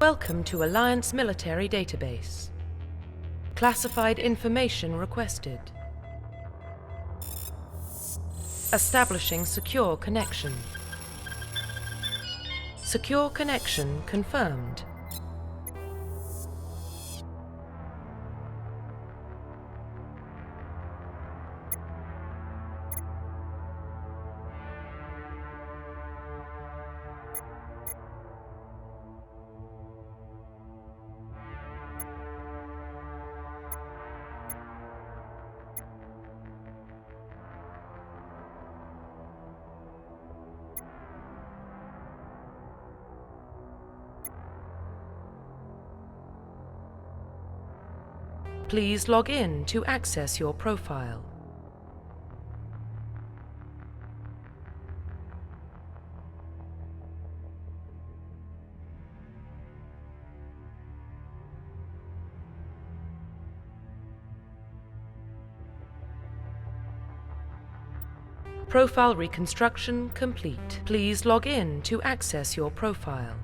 Welcome to Alliance Military Database. Classified information requested. Establishing secure connection. Secure connection confirmed. Please log in to access your profile. Profile reconstruction complete. Please log in to access your profile.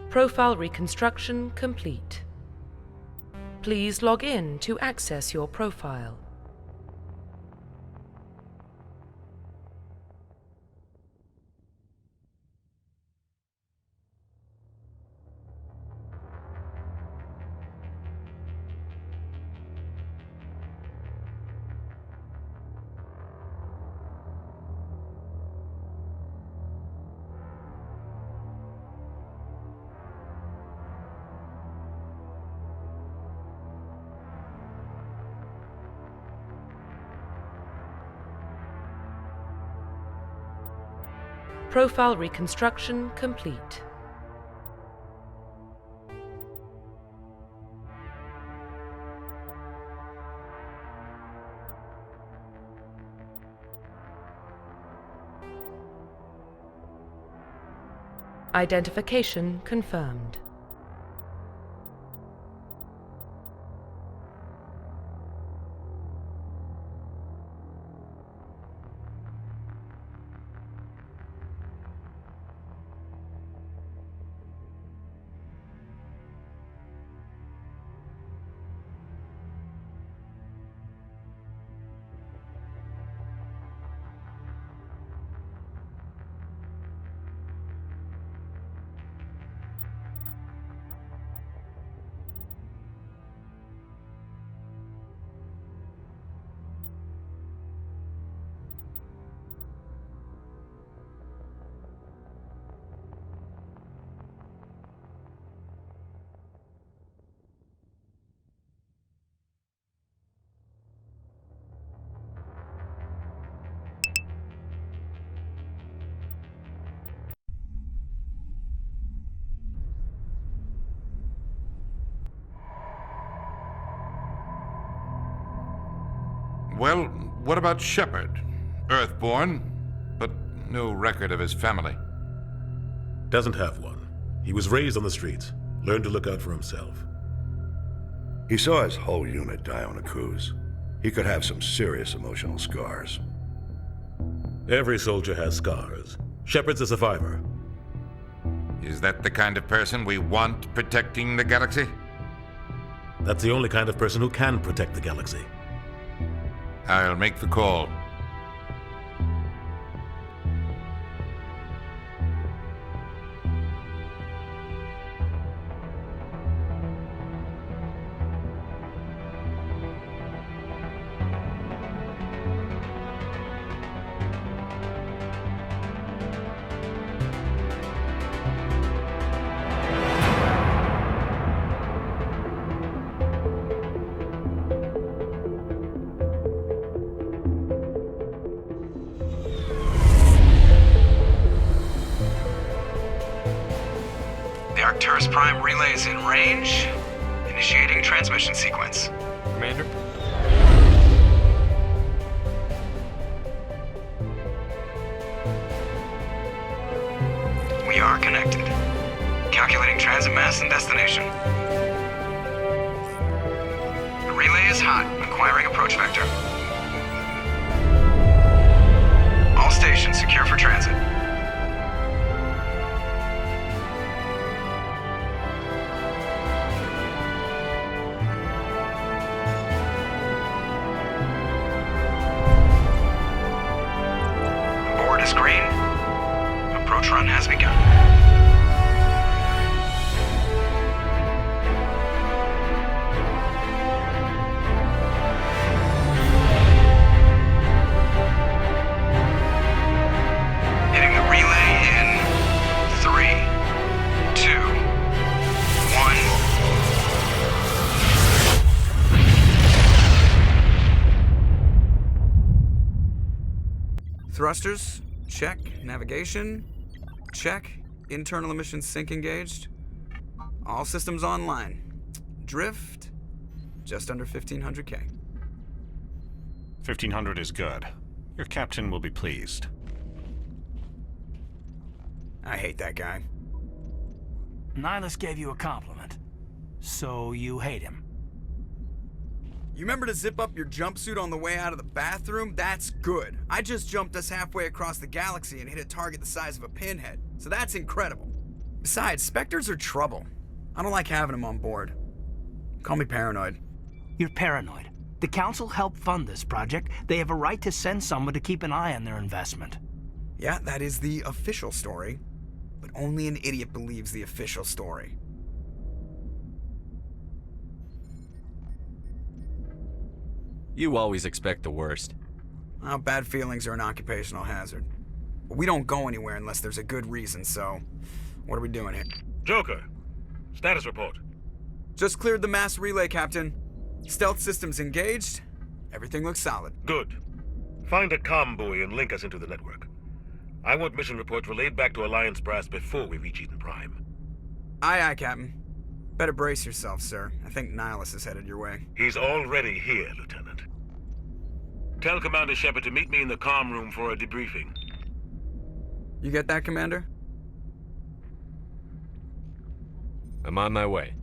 Profile reconstruction complete. Please log in to access your profile. Profile reconstruction complete. Identification confirmed. Well, what about Shepard? Earthborn, but no record of his family. Doesn't have one. He was raised on the streets, learned to look out for himself. He saw his whole unit die on a cruise. He could have some serious emotional scars. Every soldier has scars. Shepard's a survivor. Is that the kind of person we want protecting the galaxy? That's the only kind of person who can protect the galaxy. I'll make the call. Arcturus Prime relay is in range. Initiating transmission sequence. Commander? We are connected. Calculating transit mass and destination. The relay is hot. Acquiring approach vector. All stations screen. Approach run has begun. Hitting the relay in 3, 2, 1. Thrusters, check. Navigation, check. Internal emissions sync engaged. All systems online. Drift, just under 1500K. 1500 is good. Your captain will be pleased. I hate that guy. Nihilus gave you a compliment, so you hate him. You remember to zip up your jumpsuit on the way out of the bathroom? That's good. I just jumped us halfway across the galaxy and hit a target the size of a pinhead, so that's incredible. Besides, Spectres are trouble. I don't like having them on board. Call me paranoid. You're paranoid. The Council helped fund this project. They have a right to send someone to keep an eye on their investment. Yeah, that is the official story, but only an idiot believes the official story. You always expect the worst. Well, bad feelings are an occupational hazard. But we don't go anywhere unless there's a good reason, so what are we doing here? Joker, status report. Just cleared the mass relay, Captain. Stealth systems engaged. Everything looks solid. Good. Find a comm buoy and link us into the network. I want mission reports relayed back to Alliance Brass before we reach Eden Prime. Aye, aye, Captain. Better brace yourself, sir. I think Nihilus is headed your way. He's already here, Lieutenant. Tell Commander Shepard to meet me in the comm room for a debriefing. You get that, Commander? I'm on my way.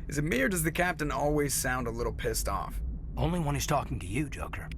Is it me or does the Captain always sound a little pissed off? Only when he's talking to you, Joker.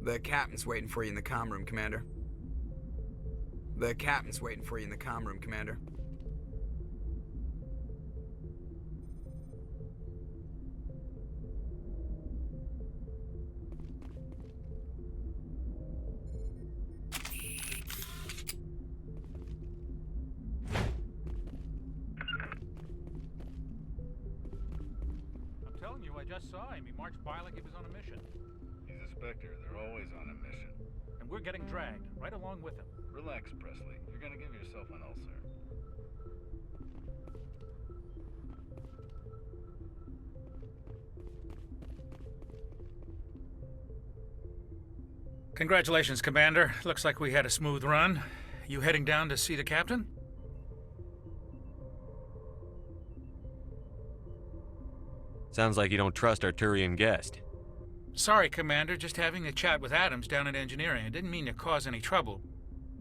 The Captain's waiting for you in the comm room, Commander. The Captain's waiting for you in the comm room, Commander. I'm telling you, I just saw him. He marched by like he was on a mission. He's a Spectre. They're always on a mission. And we're getting dragged, right along with him. Relax, Presley. You're gonna give yourself an ulcer. Congratulations, Commander. Looks like we had a smooth run. You heading down to see the Captain? Sounds like you don't trust our Turian guest. Sorry, Commander, just having a chat with Adams down at engineering. I didn't mean to cause any trouble.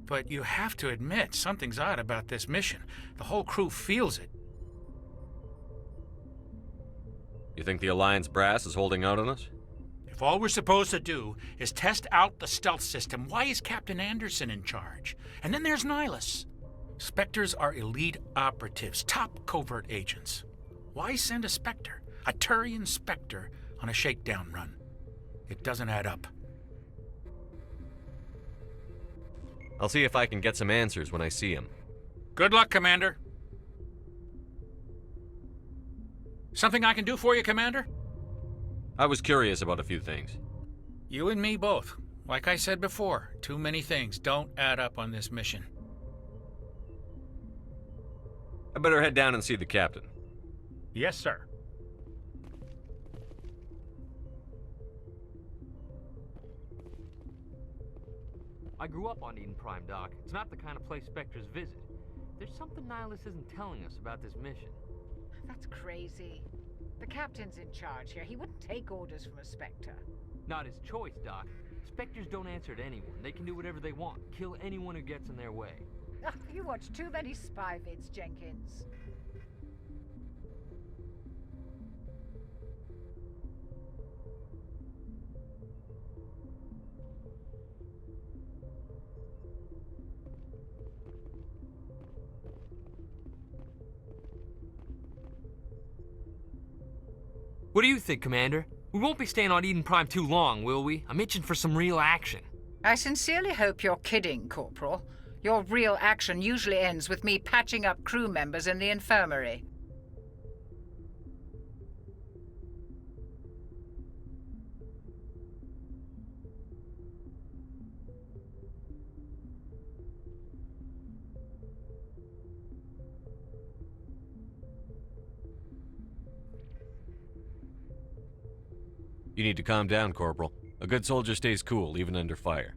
But you have to admit, something's odd about this mission. The whole crew feels it. You think the Alliance brass is holding out on us? If all we're supposed to do is test out the stealth system, why is Captain Anderson in charge? And then there's Nihilus. Spectres are elite operatives, top covert agents. Why send a Spectre, a Turian Spectre, on a shakedown run? It doesn't add up. I'll see if I can get some answers when I see him. Good luck, Commander. Something I can do for you, Commander? I was curious about a few things. You and me both. Like I said before, too many things don't add up on this mission. I better head down and see the captain. Yes, sir. I grew up on Eden Prime, Doc. It's not the kind of place Spectres visit. There's something Nihilus isn't telling us about this mission. That's crazy. The captain's in charge here. He wouldn't take orders from a Spectre. Not his choice, Doc. Spectres don't answer to anyone. They can do whatever they want. Kill anyone who gets in their way. You watch too many spy vids, Jenkins. What do you think, Commander? We won't be staying on Eden Prime too long, will we? I'm itching for some real action. I sincerely hope you're kidding, Corporal. Your real action usually ends with me patching up crew members in the infirmary. You need to calm down, Corporal. A good soldier stays cool, even under fire.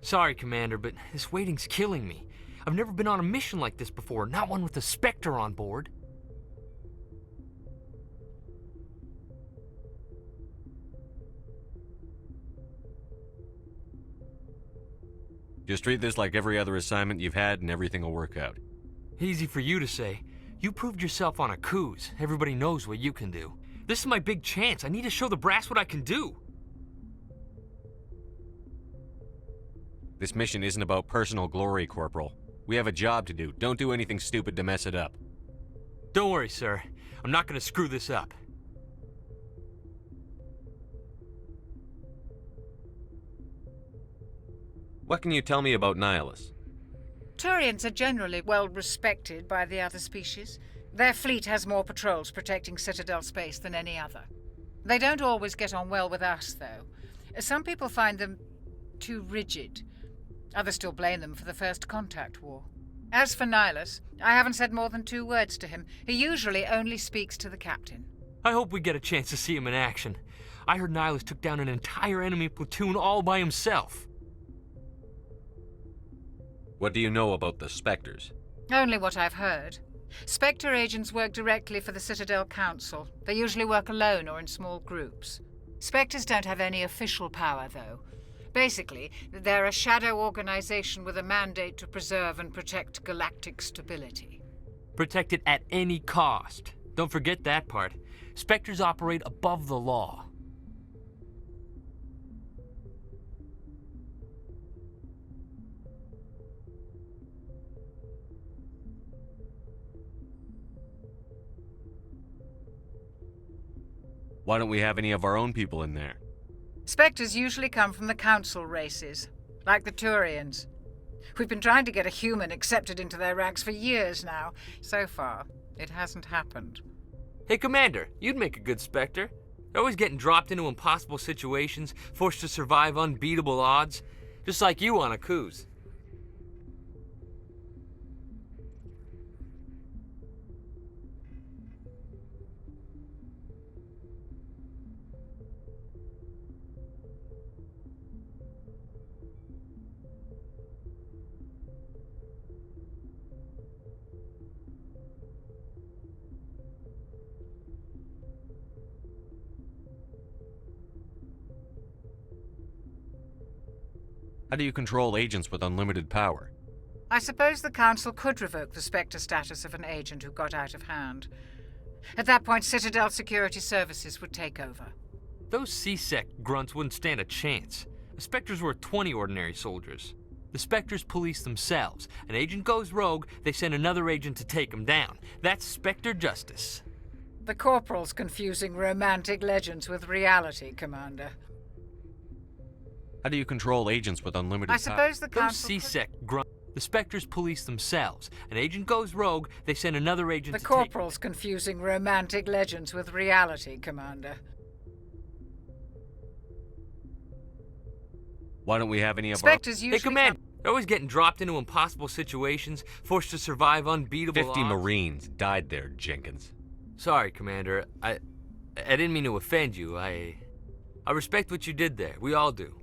Sorry, Commander, but this waiting's killing me. I've never been on a mission like this before, not one with a Spectre on board. Just treat this like every other assignment you've had and everything will work out. Easy for you to say. You proved yourself on a cruise. Everybody knows what you can do. This is my big chance. I need to show the brass what I can do. This mission isn't about personal glory, Corporal. We have a job to do. Don't do anything stupid to mess it up. Don't worry, sir. I'm not going to screw this up. What can you tell me about Nihilus? Turians are generally well respected by the other species. Their fleet has more patrols protecting Citadel space than any other. They don't always get on well with us, though. Some people find them too rigid. Others still blame them for the First Contact War. As for Nihilus, I haven't said more than 2 words to him. He usually only speaks to the captain. I hope we get a chance to see him in action. I heard Nihilus took down an entire enemy platoon all by himself. What do you know about the Spectres? Only what I've heard. Spectre agents work directly for the Citadel Council. They usually work alone or in small groups. Spectres don't have any official power, though. Basically, they're a shadow organization with a mandate to preserve and protect galactic stability. Protect it at any cost. Don't forget that part. Spectres operate above the law. Why don't we have any of our own people in there? Spectres usually come from the Council races, like the Turians. We've been trying to get a human accepted into their ranks for years now. So far, it hasn't happened. Hey, Commander, you'd make a good Spectre. They're always getting dropped into impossible situations, forced to survive unbeatable odds, just like you on a cruise. How do you control agents with unlimited power? I suppose the Council could revoke the Spectre status of an agent who got out of hand. At that point, Citadel Security Services would take over. Those C-Sec grunts wouldn't stand a chance. The Spectres were 20 ordinary soldiers. The Spectres police themselves. An agent goes rogue, they send another agent to take him down. That's Spectre justice. The Corporal's confusing romantic legends with reality, Commander. How do you control agents with unlimited power? I suppose the Council... Those C-Sec grunts. The Spectres police themselves. An agent goes rogue, they send another agent The to Corporal's confusing romantic legends with reality, Commander. Why don't we have any of Spectres Hey, usually... Commander, they're always getting dropped into impossible situations, forced to survive unbeatable 50 odds. Marines died there, Jenkins. Sorry, Commander. I didn't mean to offend you. I respect what you did there. We all do.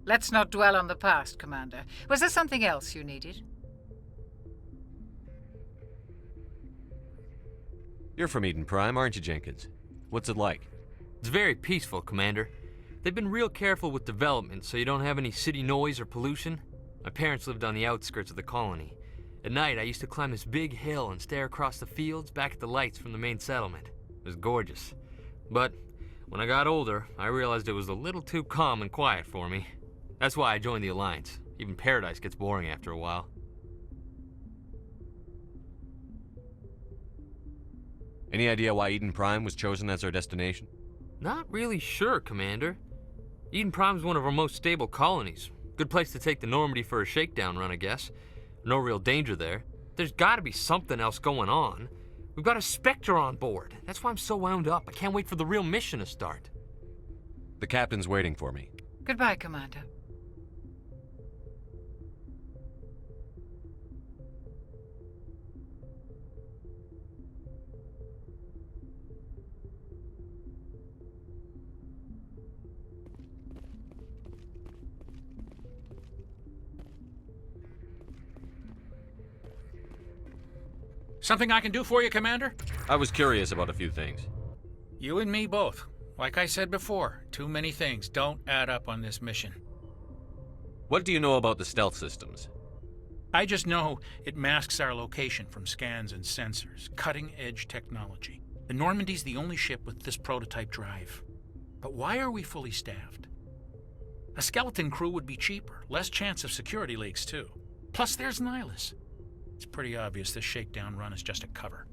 Let's not dwell on the past, Commander. Was there something else you needed? You're from Eden Prime, aren't you, Jenkins? What's it like? It's very peaceful, Commander. They've been real careful with development, so you don't have any city noise or pollution. My parents lived on the outskirts of the colony. At night, I used to climb this big hill and stare across the fields back at the lights from the main settlement. It was gorgeous. But when I got older, I realized it was a little too calm and quiet for me. That's why I joined the Alliance. Even paradise gets boring after a while. Any idea why Eden Prime was chosen as our destination? Not really sure, Commander. Eden Prime's one of our most stable colonies. Good place to take the Normandy for a shakedown run, I guess. No real danger there. There's gotta be something else going on. We've got a Spectre on board. That's why I'm so wound up. I can't wait for the real mission to start. The captain's waiting for me. Goodbye, Commander. Something I can do for you, Commander? I was curious about a few things. You and me both. Like I said before, too many things don't add up on this mission. What do you know about the stealth systems? I just know it masks our location from scans and sensors. Cutting-edge technology. The Normandy's the only ship with this prototype drive. But why are we fully staffed? A skeleton crew would be cheaper, less chance of security leaks too. Plus there's Nihilus. It's pretty obvious this shakedown run is just a cover.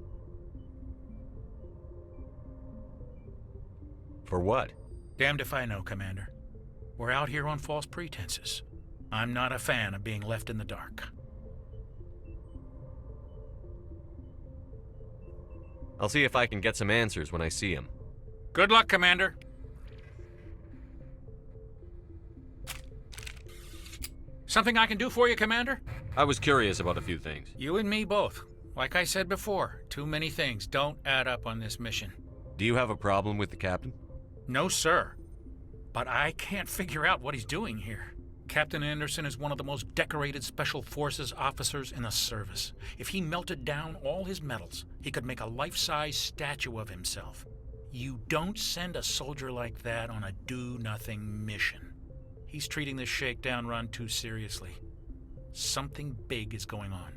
For what? Damned if I know, Commander. We're out here on false pretenses. I'm not a fan of being left in the dark. I'll see if I can get some answers when I see him. Good luck, Commander. Something I can do for you, Commander? I was curious about a few things. You and me both. Like I said before, too many things don't add up on this mission. Do you have a problem with the captain? No, sir. But I can't figure out what he's doing here. Captain Anderson is one of the most decorated Special Forces officers in the service. If he melted down all his medals, he could make a life-size statue of himself. You don't send a soldier like that on a do-nothing mission. He's treating this shakedown run too seriously. Something big is going on.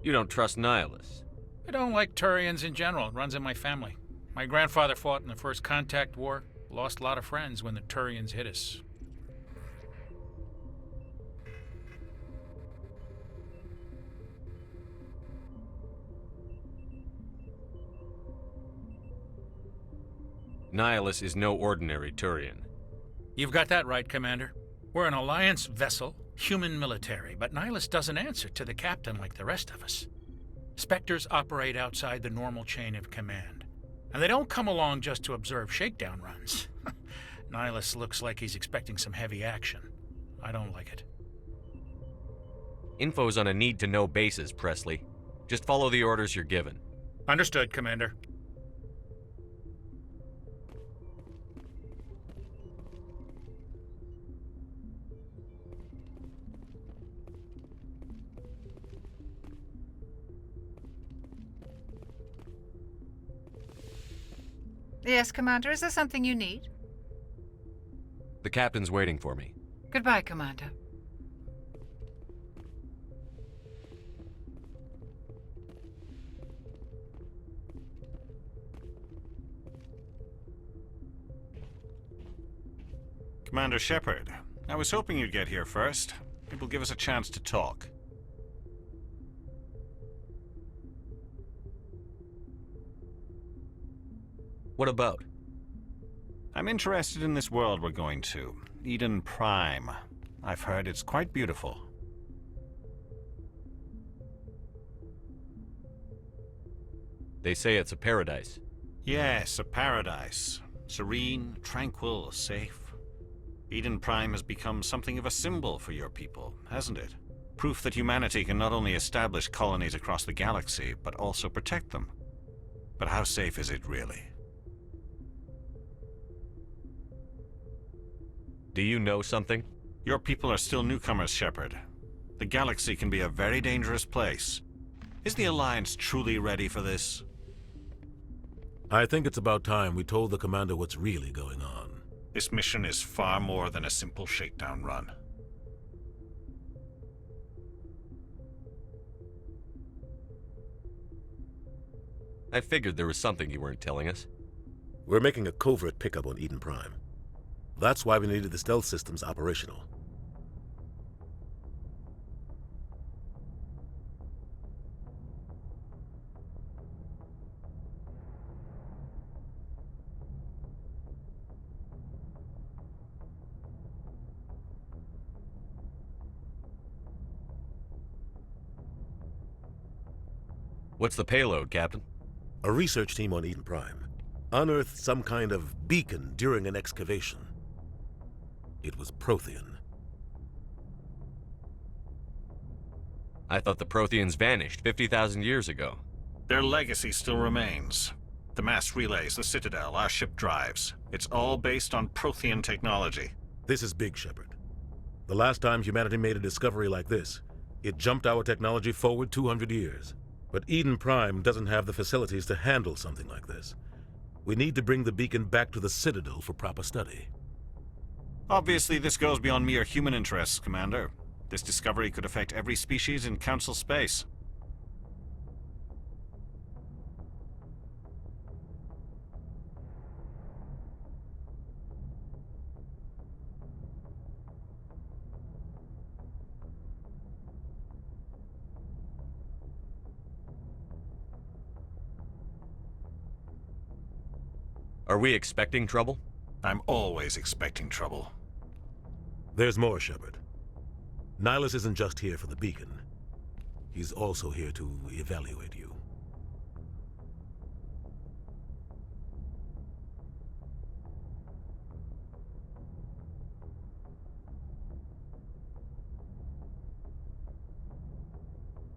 You don't trust Nihilus? I don't like Turians in general. It runs in my family. My grandfather fought in the First Contact War. Lost a lot of friends when the Turians hit us. Nihilus is no ordinary Turian. You've got that right, Commander. We're an Alliance vessel, human military, but Nihilus doesn't answer to the captain like the rest of us. Spectres operate outside the normal chain of command. And they don't come along just to observe shakedown runs. Nihilus looks like he's expecting some heavy action. I don't like it. Info's on a need-to-know basis, Presley. Just follow the orders you're given. Understood, Commander. Yes, Commander, is there something you need? The captain's waiting for me. Goodbye, Commander. Commander Shepard, I was hoping you'd get here first. It will give us a chance to talk. What about? I'm interested in this world we're going to, Eden Prime. I've heard it's quite beautiful. They say it's a paradise. Yes, a paradise. Serene, tranquil, safe. Eden Prime has become something of a symbol for your people, hasn't it? Proof that humanity can not only establish colonies across the galaxy, but also protect them. But how safe is it really? Do you know something? Your people are still newcomers, Shepard. The galaxy can be a very dangerous place. Is the Alliance truly ready for this? I think it's about time we told the Commander what's really going on. This mission is far more than a simple shakedown run. I figured there was something you weren't telling us. We're making a covert pickup on Eden Prime. That's why we needed the stealth systems operational. What's the payload, Captain? A research team on Eden Prime unearthed some kind of beacon during an excavation. It was Prothean. I thought the Protheans vanished 50,000 years ago. Their legacy still remains. The mass relays, the Citadel, our ship drives. It's all based on Prothean technology. This is big, Shepard. The last time humanity made a discovery like this, it jumped our technology forward 200 years. But Eden Prime doesn't have the facilities to handle something like this. We need to bring the beacon back to the Citadel for proper study. Obviously, this goes beyond mere human interests, Commander. This discovery could affect every species in Council space. Are we expecting trouble? I'm always expecting trouble. There's more, Shepard. Nihilus isn't just here for the beacon. He's also here to evaluate you.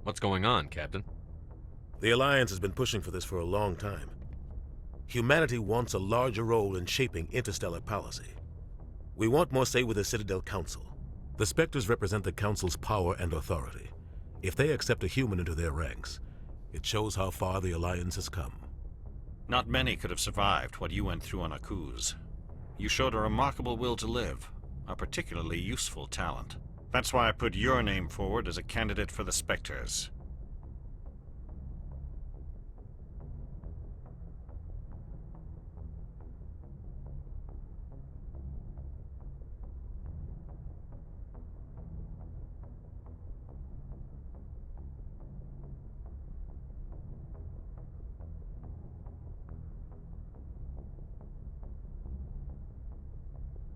What's going on, Captain? The Alliance has been pushing for this for a long time. Humanity wants a larger role in shaping interstellar policy. We want more say with the Citadel Council. The Spectres represent the Council's power and authority. If they accept a human into their ranks, it shows how far the Alliance has come. Not many could have survived what you went through on Akuz. You showed a remarkable will to live, a particularly useful talent. That's why I put your name forward as a candidate for the Spectres.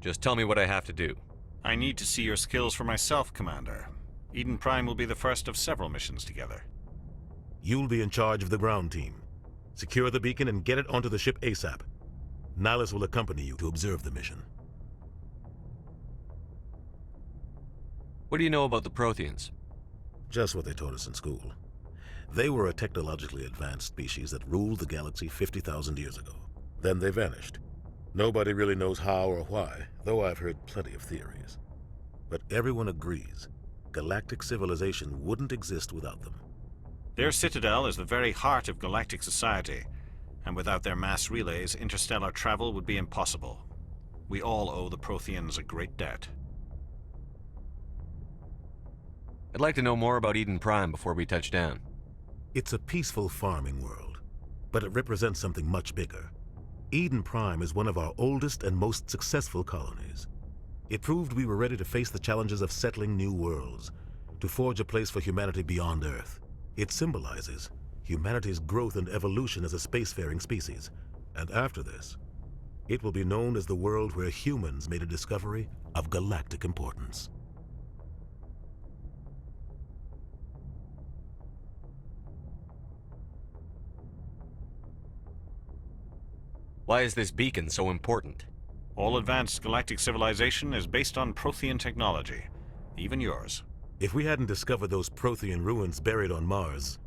Just tell me what I have to do. I need to see your skills for myself, Commander. Eden Prime will be the first of several missions together. You'll be in charge of the ground team. Secure the beacon and get it onto the ship ASAP. Nihilus will accompany you to observe the mission. What do you know about the Protheans? Just what they taught us in school. They were a technologically advanced species that ruled the galaxy 50,000 years ago. Then they vanished. Nobody really knows how or why, though I've heard plenty of theories. But everyone agrees, galactic civilization wouldn't exist without them. Their citadel is the very heart of galactic society. And without their mass relays, interstellar travel would be impossible. We all owe the Protheans a great debt. I'd like to know more about Eden Prime before we touch down. It's a peaceful farming world, but it represents something much bigger. Eden Prime is one of our oldest and most successful colonies. It proved we were ready to face the challenges of settling new worlds, to forge a place for humanity beyond Earth. It symbolizes humanity's growth and evolution as a spacefaring species. And after this, it will be known as the world where humans made a discovery of galactic importance. Why is this beacon so important? All advanced galactic civilization is based on Prothean technology, even yours. If we hadn't discovered those Prothean ruins buried on Mars,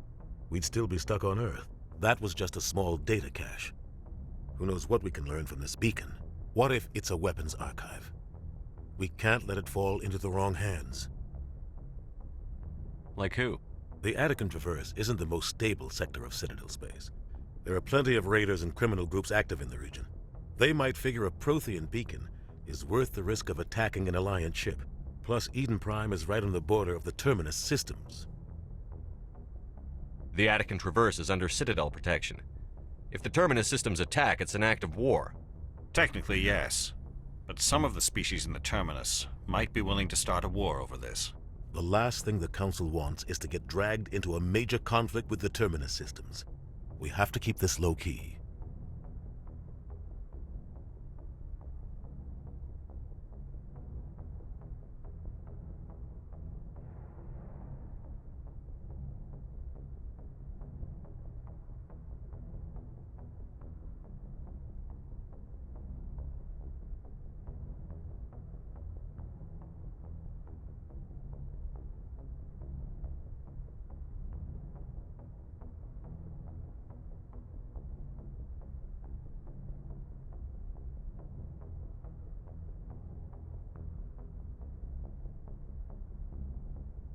we'd still be stuck on Earth. That was just a small data cache. Who knows what we can learn from this beacon? What if it's a weapons archive? We can't let it fall into the wrong hands. Like who? The Attican Traverse isn't the most stable sector of Citadel space. There are plenty of raiders and criminal groups active in the region. They might figure a Prothean beacon is worth the risk of attacking an Alliance ship. Plus, Eden Prime is right on the border of the Terminus systems. The Attican Traverse is under Citadel protection. If the Terminus systems attack, it's an act of war. Technically, yes. But some of the species in the Terminus might be willing to start a war over this. The last thing the Council wants is to get dragged into a major conflict with the Terminus systems. We have to keep this low-key.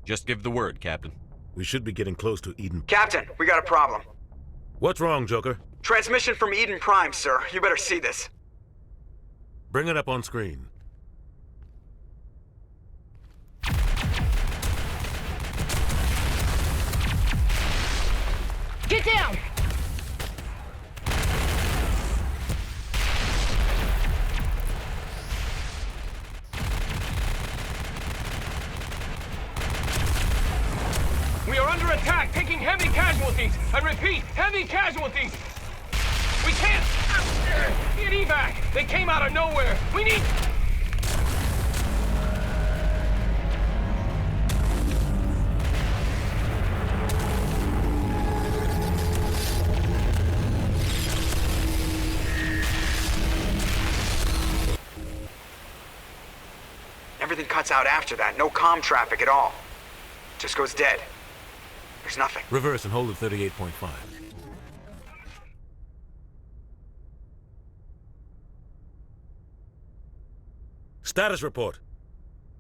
Just give the word, Captain. We should be getting close to Eden. Captain, we got a problem. What's wrong, Joker? Transmission from Eden Prime, sir. You better see this. Bring it up on screen. Get down! We are under attack, taking heavy casualties. I repeat, heavy casualties. We can't get evac. They came out of nowhere. We need... Everything cuts out after that. No comm traffic at all. Just goes dead. There's nothing. Reverse and hold at 38.5. Status report.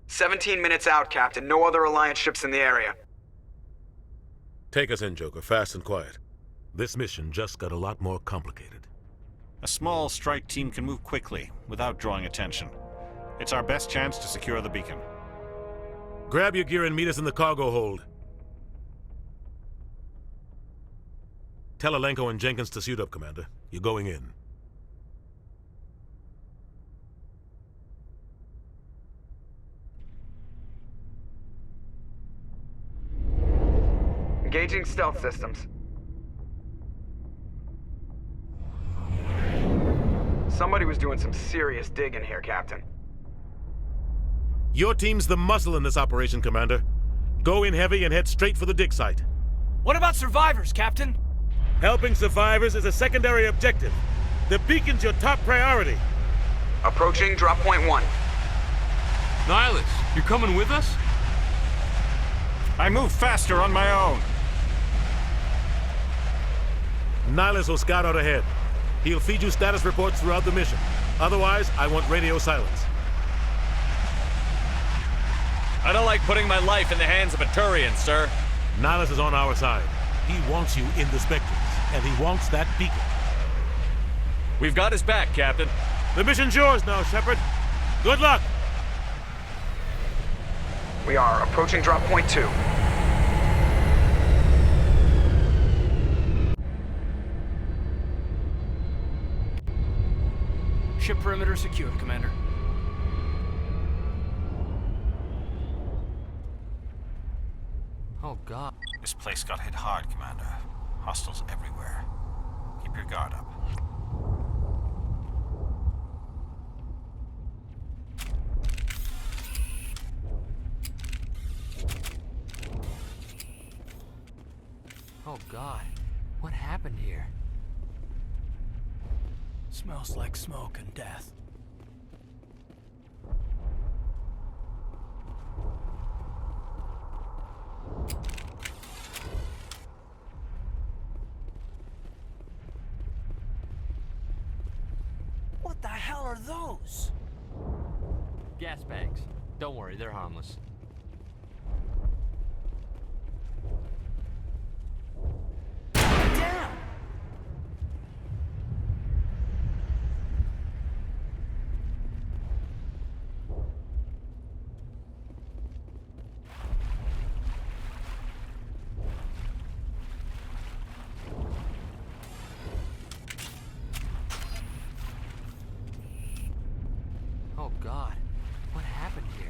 17 minutes out, Captain. No other Alliance ships in the area. Take us in, Joker, fast and quiet. This mission just got a lot more complicated. A small strike team can move quickly, without drawing attention. It's our best chance to secure the beacon. Grab your gear and meet us in the cargo hold. Tell Alenko and Jenkins to suit up, Commander. You're going in. Engaging stealth systems. Somebody was doing some serious digging here, Captain. Your team's the muscle in this operation, Commander. Go in heavy and head straight for the dig site. What about survivors, Captain? Helping survivors is a secondary objective. The beacon's your top priority. Approaching drop point 1. Nihilus, you're coming with us? I move faster on my own. Nihilus will scout out ahead. He'll feed you status reports throughout the mission. Otherwise, I want radio silence. I don't like putting my life in the hands of a Turian, sir. Nihilus is on our side. He wants you in the Spectres, and he wants that beacon. We've got his back, Captain. The mission's yours now, Shepard. Good luck! We are approaching drop point 2. Ship perimeter secured, Commander. Oh, God. This place got hit hard, Commander. Hostiles everywhere. Keep your guard up. Oh, God. What happened here? Smells like smoke and death. What the hell are those? Gas bags. Don't worry, they're harmless. Damn! Oh, God. What happened here?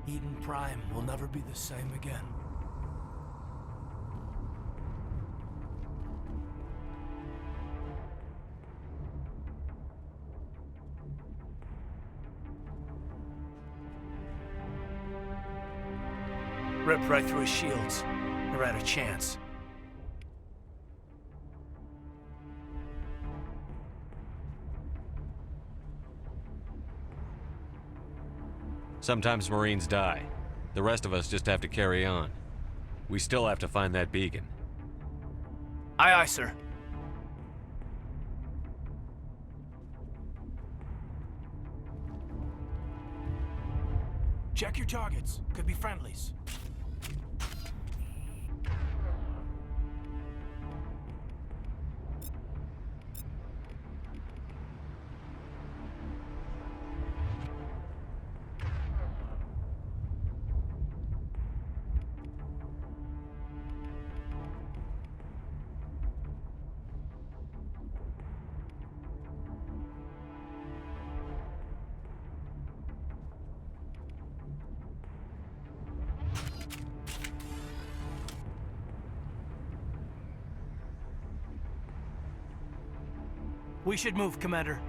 Eden Prime will never be the same again. Ripped right through his shields. Never had a chance. Sometimes Marines die. The rest of us just have to carry on. We still have to find that beacon. Aye, aye, sir. Check your targets. Could be friendlies. We should move, Commander.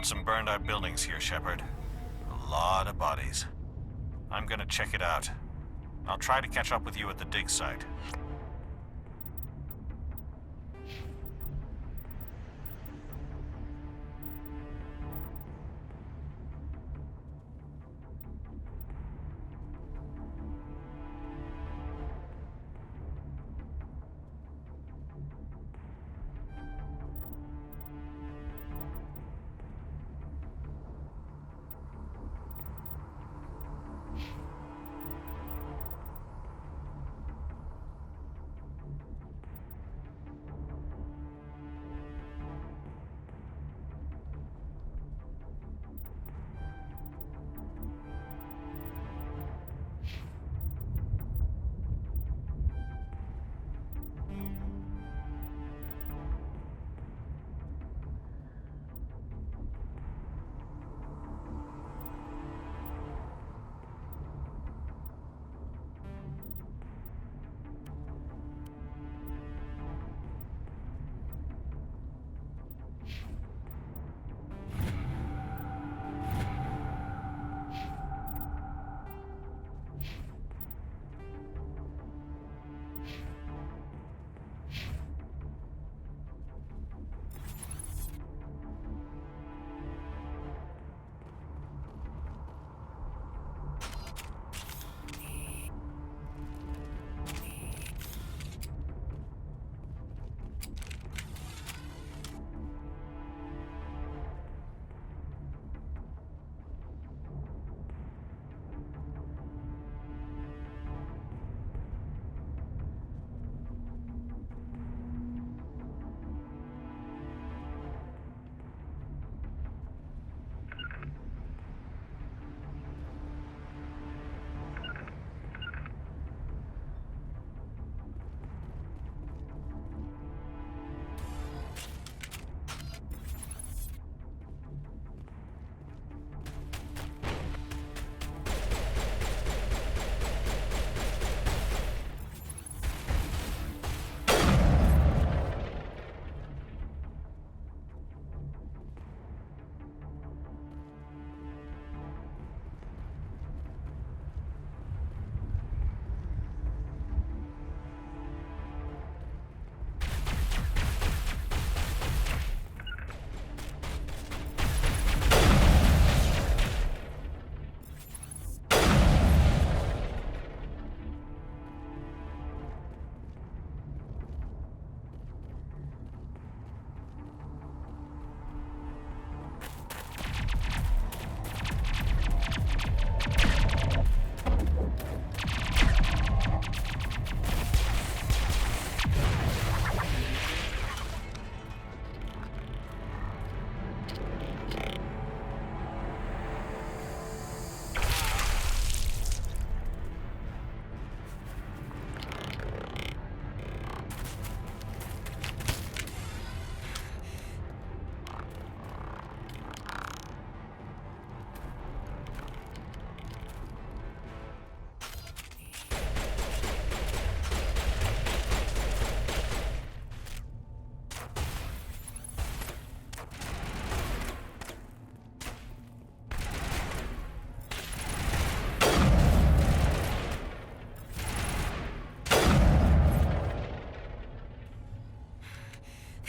some burned-out buildings here, Shepard. A lot of bodies. I'm gonna check it out. I'll try to catch up with you at the dig site.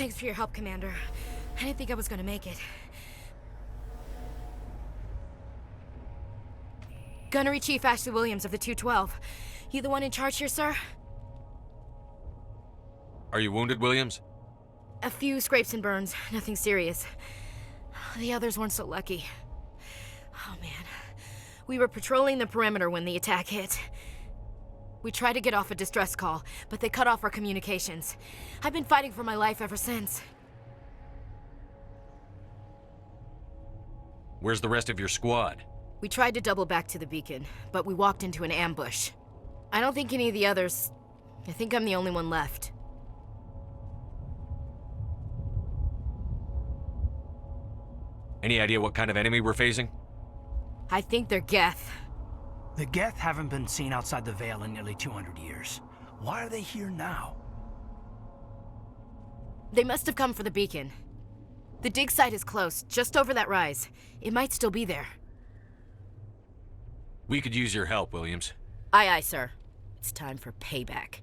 Thanks for your help, Commander. I didn't think I was gonna make it. Gunnery Chief Ashley Williams of the 212. You the one in charge here, sir? Are you wounded, Williams? A few scrapes and burns, nothing serious. The others weren't so lucky. Oh man. We were patrolling the perimeter when the attack hit. We tried to get off a distress call, but they cut off our communications. I've been fighting for my life ever since. Where's the rest of your squad? We tried to double back to the beacon, but we walked into an ambush. I don't think any of the others... I think I'm the only one left. Any idea what kind of enemy we're facing? I think they're Geth. The Geth haven't been seen outside the Veil in nearly 200 years. Why are they here now? They must have come for the beacon. The dig site is close, just over that rise. It might still be there. We could use your help, Williams. Aye, aye, sir. It's time for payback.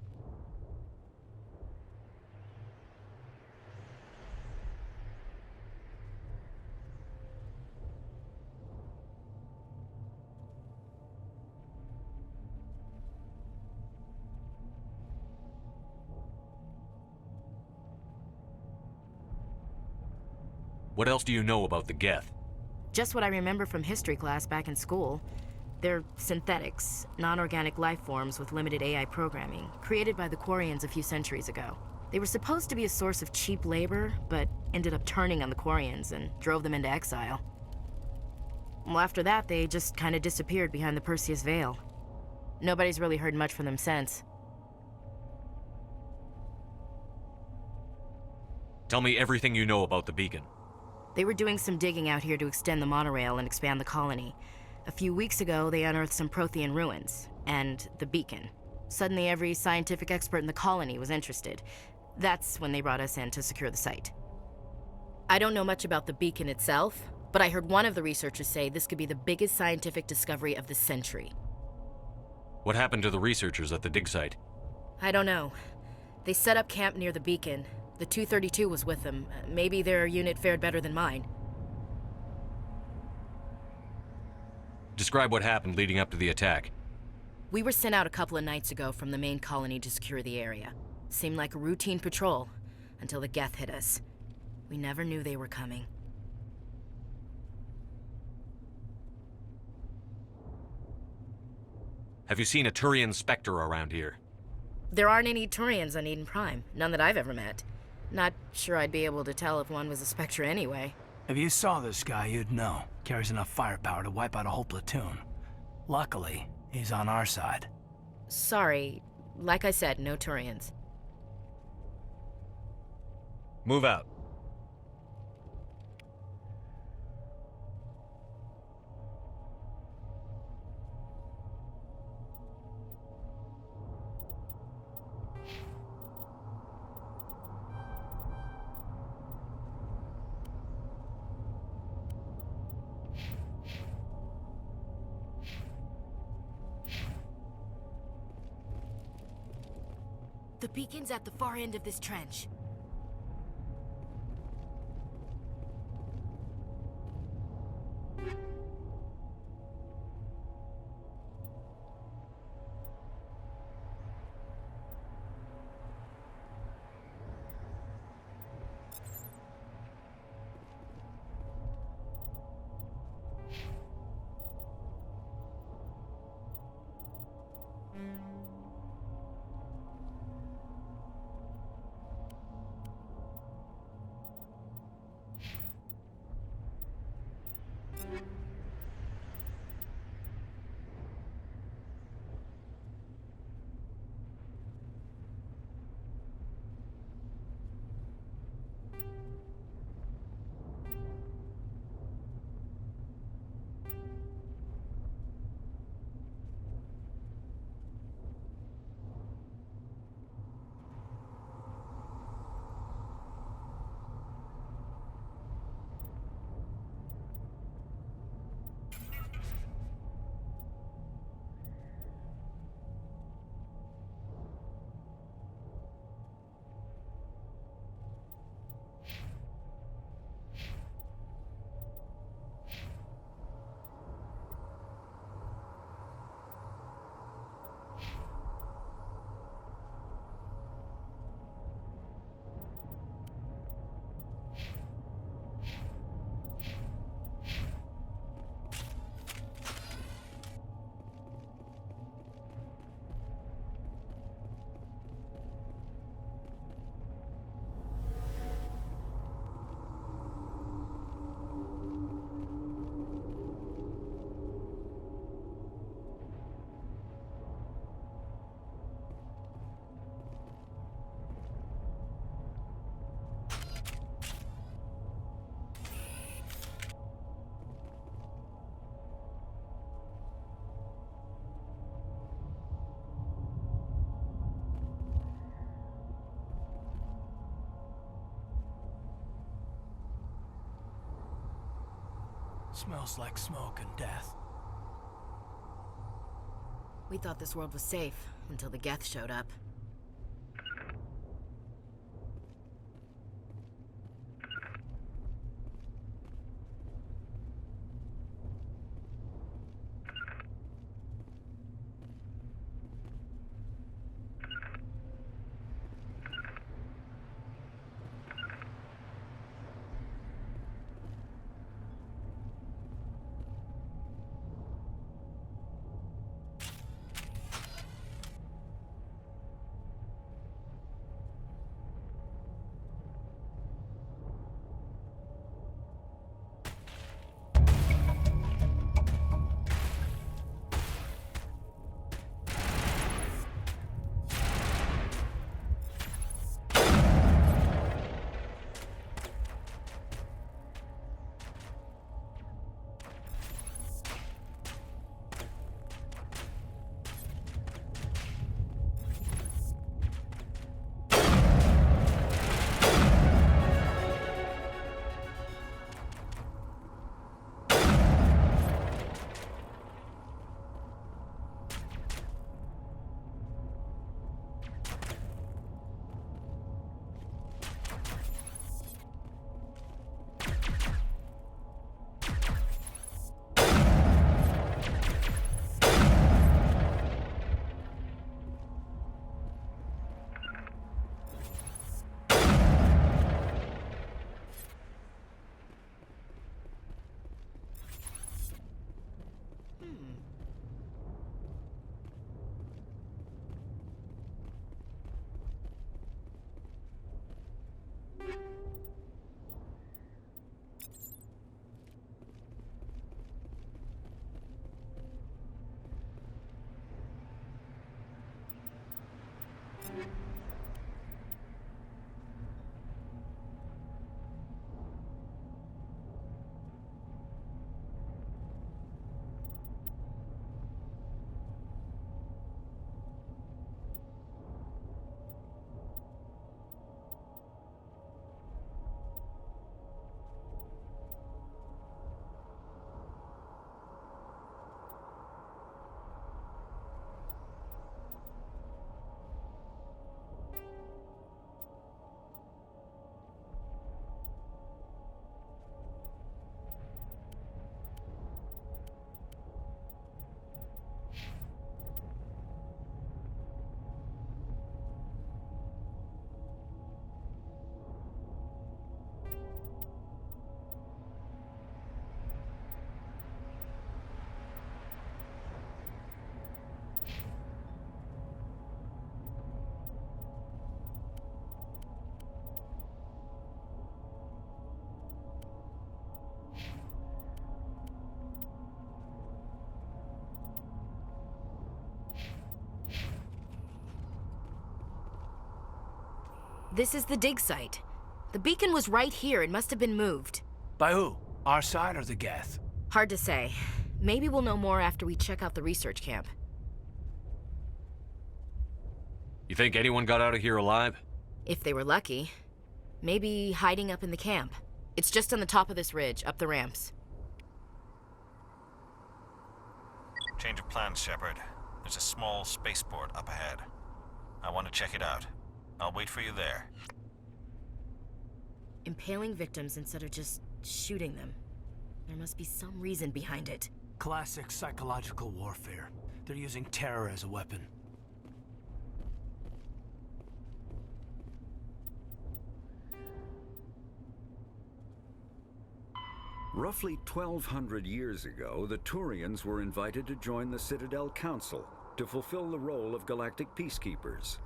What else do you know about the Geth? Just what I remember from history class back in school. They're synthetics, non-organic life forms with limited AI programming, created by the Quarians a few centuries ago. They were supposed to be a source of cheap labor, but ended up turning on the Quarians and drove them into exile. Well, after that, they just kind of disappeared behind the Perseus Veil. Nobody's really heard much from them since. Tell me everything you know about the beacon. They were doing some digging out here to extend the monorail and expand the colony. A few weeks ago, they unearthed some Prothean ruins, and the beacon. Suddenly, every scientific expert in the colony was interested. That's when they brought us in to secure the site. I don't know much about the beacon itself, but I heard one of the researchers say this could be the biggest scientific discovery of the century. What happened to the researchers at the dig site? I don't know. They set up camp near the beacon. The 232 was with them. Maybe their unit fared better than mine. Describe what happened leading up to the attack. We were sent out a couple of nights ago from the main colony to secure the area. Seemed like a routine patrol, until the Geth hit us. We never knew they were coming. Have you seen a Turian Spectre around here? There aren't any Turians on Eden Prime, none that I've ever met. Not sure I'd be able to tell if one was a Spectre anyway. If you saw this guy, you'd know. Carries enough firepower to wipe out a whole platoon. Luckily, he's on our side. Sorry. Like I said, no Turians. Move out. The beacon's at the far end of this trench. Smells like smoke and death. We thought this world was safe until the Geth showed up. This is the dig site. The beacon was right here. It must have been moved. By who? Our side or the Geth? Hard to say. Maybe we'll know more after we check out the research camp. You think anyone got out of here alive? If they were lucky. Maybe hiding up in the camp. It's just on the top of this ridge, up the ramps. Change of plans, Shepard. There's a small spaceport up ahead. I want to check it out. I'll wait for you there. Impaling victims instead of just shooting them. There must be some reason behind it. Classic psychological warfare. They're using terror as a weapon. Roughly 1,200 years ago, the Turians were invited to join the Citadel Council to fulfill the role of galactic peacekeepers.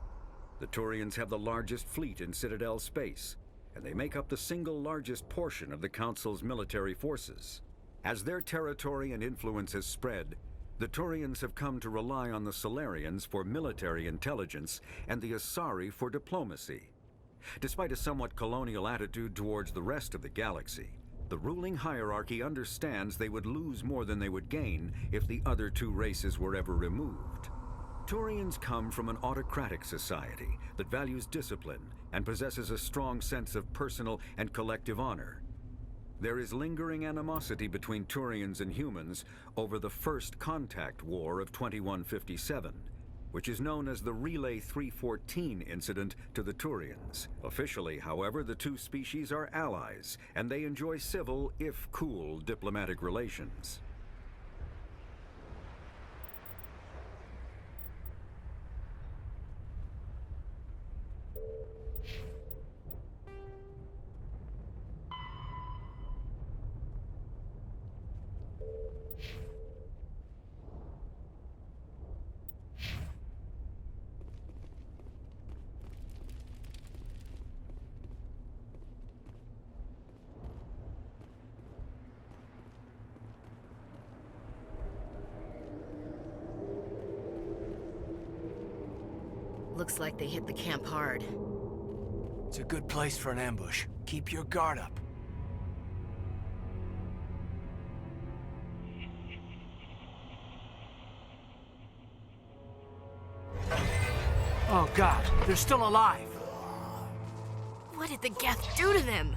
The Turians have the largest fleet in Citadel space, and they make up the single largest portion of the Council's military forces. As their territory and influence has spread, the Turians have come to rely on the Solarians for military intelligence and the Asari for diplomacy. Despite a somewhat colonial attitude towards the rest of the galaxy, the ruling hierarchy understands they would lose more than they would gain if the other two races were ever removed. Turians come from an autocratic society that values discipline and possesses a strong sense of personal and collective honor. there is lingering animosity between Turians and humans over the First Contact War of 2157, which is known as the Relay 314 incident to the Turians. Officially, however, the two species are allies, and they enjoy civil, if cool, diplomatic relations. Looks like they hit the camp hard. It's a good place for an ambush. Keep your guard up. Oh God, they're still alive! What did the Geth do to them?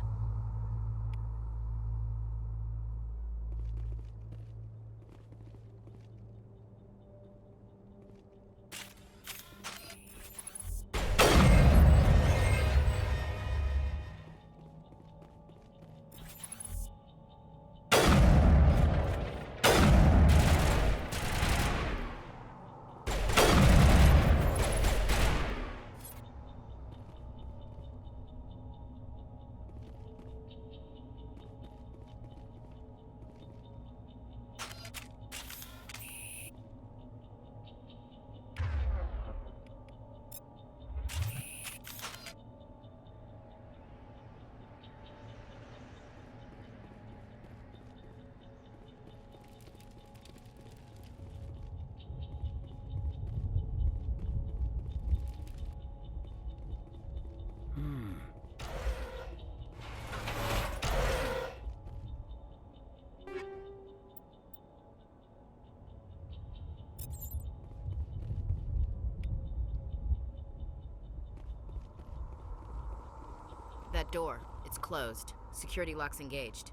That door, it's closed. Security lock's engaged.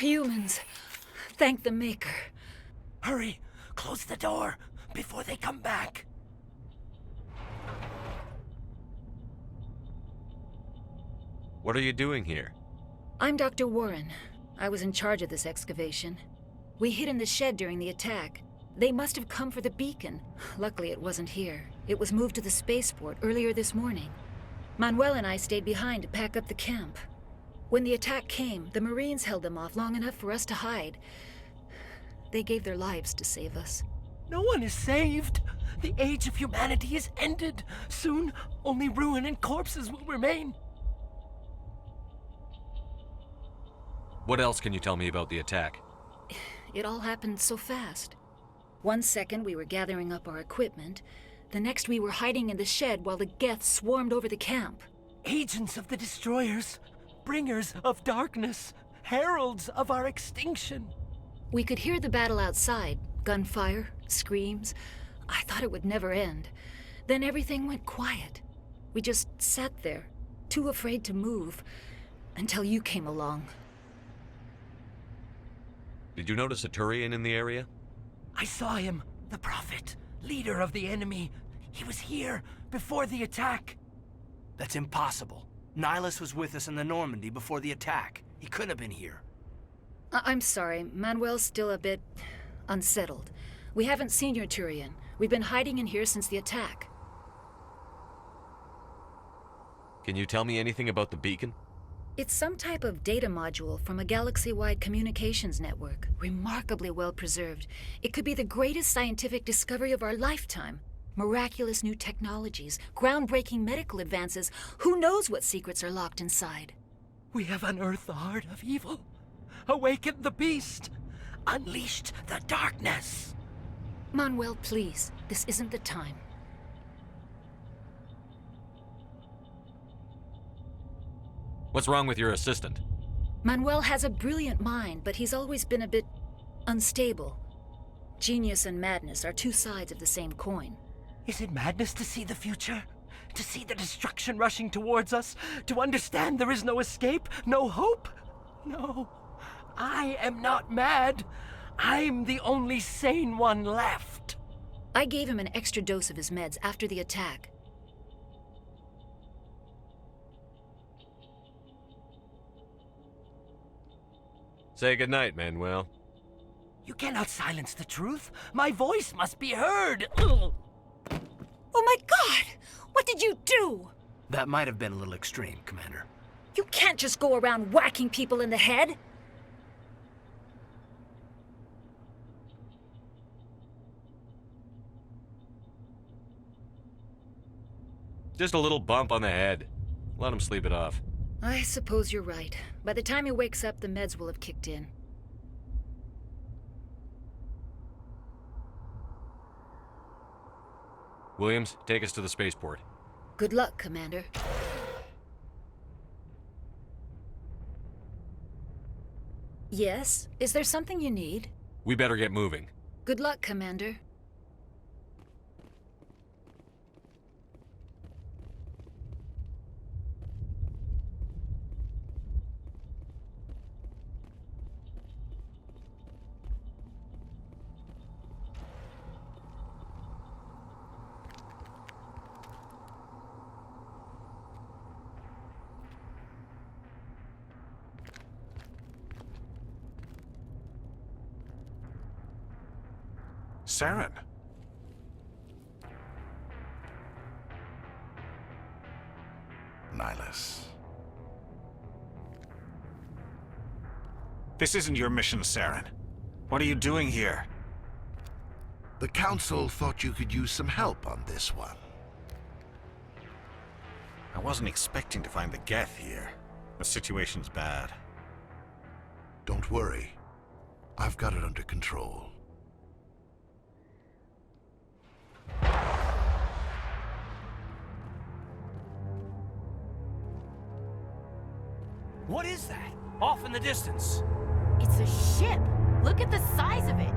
humans. Thank the Maker. Hurry! Close the door before they come back. What are you doing here? I'm Dr. Warren. I was in charge of this excavation. We hid in the shed during the attack. They must have come for the beacon. Luckily, it wasn't here. It was moved to the spaceport earlier this morning. Manuel and I stayed behind to pack up the camp. When the attack came, the Marines held them off long enough for us to hide. They gave their lives to save us. No one is saved. The age of humanity is ended. Soon, only ruin and corpses will remain. What else can you tell me about the attack? It all happened so fast. 1 second we were gathering up our equipment. The next we were hiding in the shed while the Geth swarmed over the camp. Agents of the destroyers, bringers of darkness, heralds of our extinction. We could hear the battle outside. Gunfire, screams. I thought it would never end. Then everything went quiet. We just sat there, too afraid to move, until you came along. Did you notice a Turian in the area? I saw him, the Prophet, leader of the enemy. He was here before the attack. That's impossible. Nihilus was with us in the Normandy before the attack. He couldn't have been here. I'm sorry, Manuel's still a bit unsettled. We haven't seen your Turian. We've been hiding in here since the attack. Can you tell me anything about the beacon? It's some type of data module from a galaxy-wide communications network, remarkably well preserved. It could be the greatest scientific discovery of our lifetime. Miraculous new technologies, groundbreaking medical advances. Who knows what secrets are locked inside? We have unearthed the heart of evil, awakened the beast, unleashed the darkness. Manuel, please, this isn't the time. What's wrong with your assistant? Manuel has a brilliant mind, but he's always been a bit unstable. Genius and madness are two sides of the same coin. Is it madness to see the future? To see the destruction rushing towards us? To understand there is no escape? No hope? No. I am not mad. I'm the only sane one left. I gave him an extra dose of his meds after the attack. Say goodnight, Manuel. You cannot silence the truth. My voice must be heard. Oh my God! What did you do? That might have been a little extreme, Commander. You can't just go around whacking people in the head. Just a little bump on the head. Let him sleep it off. I suppose you're right. By the time he wakes up, the meds will have kicked in. Williams, take us to the spaceport. Good luck, Commander. Yes? Is there something you need? We better get moving. Good luck, Commander. Saren. Nihilus. This isn't your mission, Saren. What are you doing here? The Council thought you could use some help on this one. I wasn't expecting to find the Geth here. The situation's bad. Don't worry. I've got it under control. What is that? Off in the distance. It's a ship. Look at the size of it.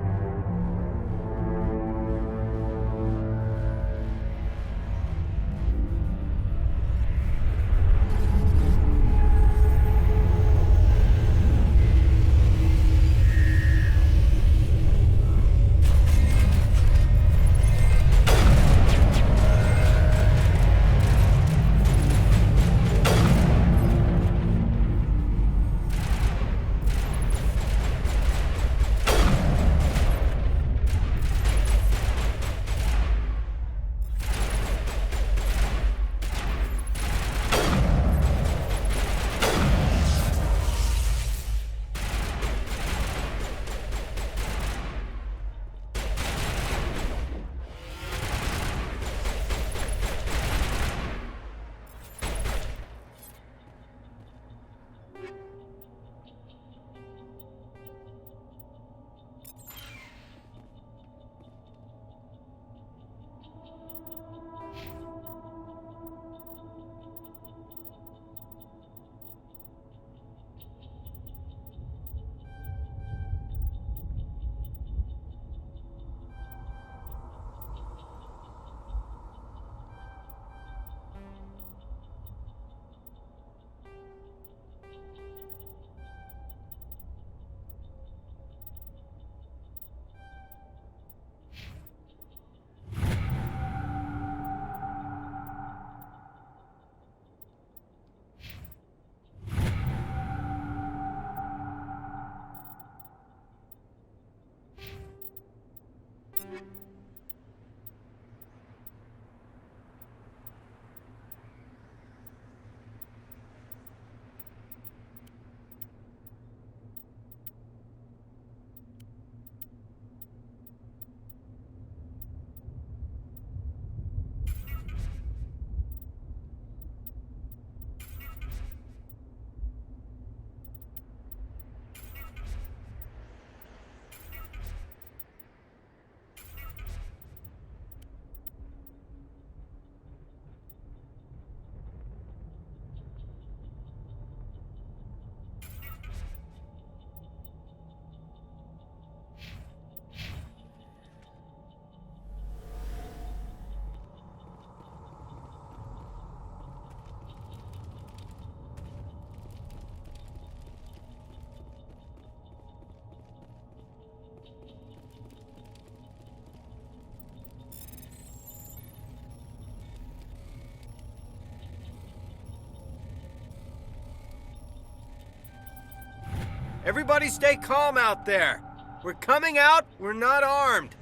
Everybody stay calm out there. We're coming out. We're not armed.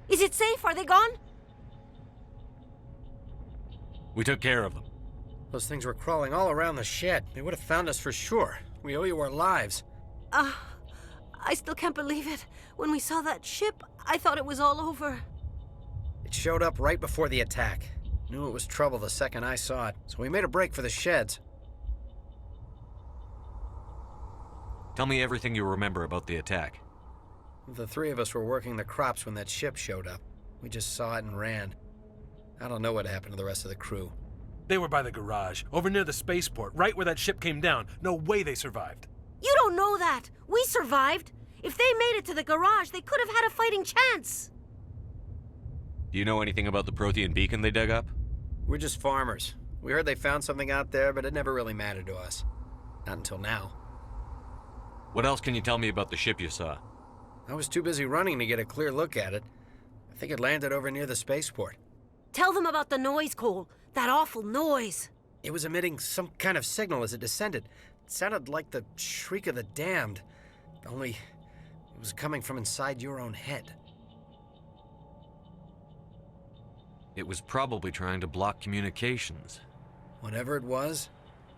Is it safe? Are they gone? We took care of them. Those things were crawling all around the shed. They would have found us for sure. We owe you our lives. I still can't believe it. When we saw that ship, I thought it was all over. It showed up right before the attack. Knew it was trouble the second I saw it, so we made a break for the sheds. Tell me everything you remember about the attack. The three of us were working the crops when that ship showed up. We just saw it and ran. I don't know what happened to the rest of the crew. They were by the garage, over near the spaceport, right where that ship came down. No way they survived. You don't know that. We survived. If they made it to the garage, they could have had a fighting chance. Do you know anything about the Prothean beacon they dug up? We're just farmers. We heard they found something out there, but it never really mattered to us. Not until now. What else can you tell me about the ship you saw? I was too busy running to get a clear look at it. I think it landed over near the spaceport. Tell them about the noise, Cole. That awful noise. It was emitting some kind of signal as it descended. It sounded like the shriek of the damned. Only it was coming from inside your own head. It was probably trying to block communications. Whatever it was,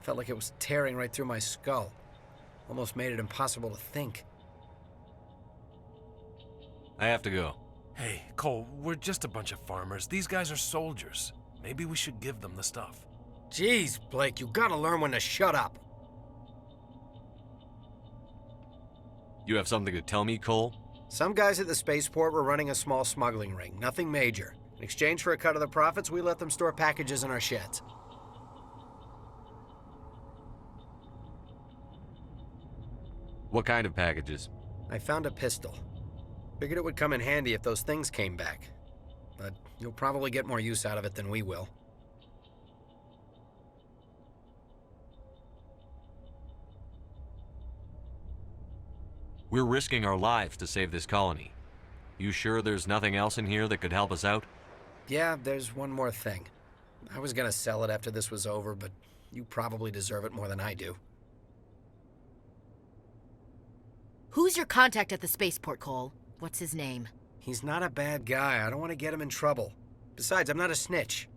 felt like it was tearing right through my skull. Almost made it impossible to think. I have to go. Hey, Cole, we're just a bunch of farmers. These guys are soldiers. Maybe we should give them the stuff. Jeez, Blake, you gotta learn when to shut up. You have something to tell me, Cole? Some guys at the spaceport were running a small smuggling ring, nothing major. In exchange for a cut of the profits, we let them store packages in our sheds. What kind of packages? I found a pistol. Figured it would come in handy if those things came back. But you'll probably get more use out of it than we will. We're risking our lives to save this colony. You sure there's nothing else in here that could help us out? Yeah, there's one more thing. I was gonna sell it after this was over, but you probably deserve it more than I do. Who's your contact at the spaceport, Cole? What's his name? He's not a bad guy. I don't want to get him in trouble. Besides, I'm not a snitch.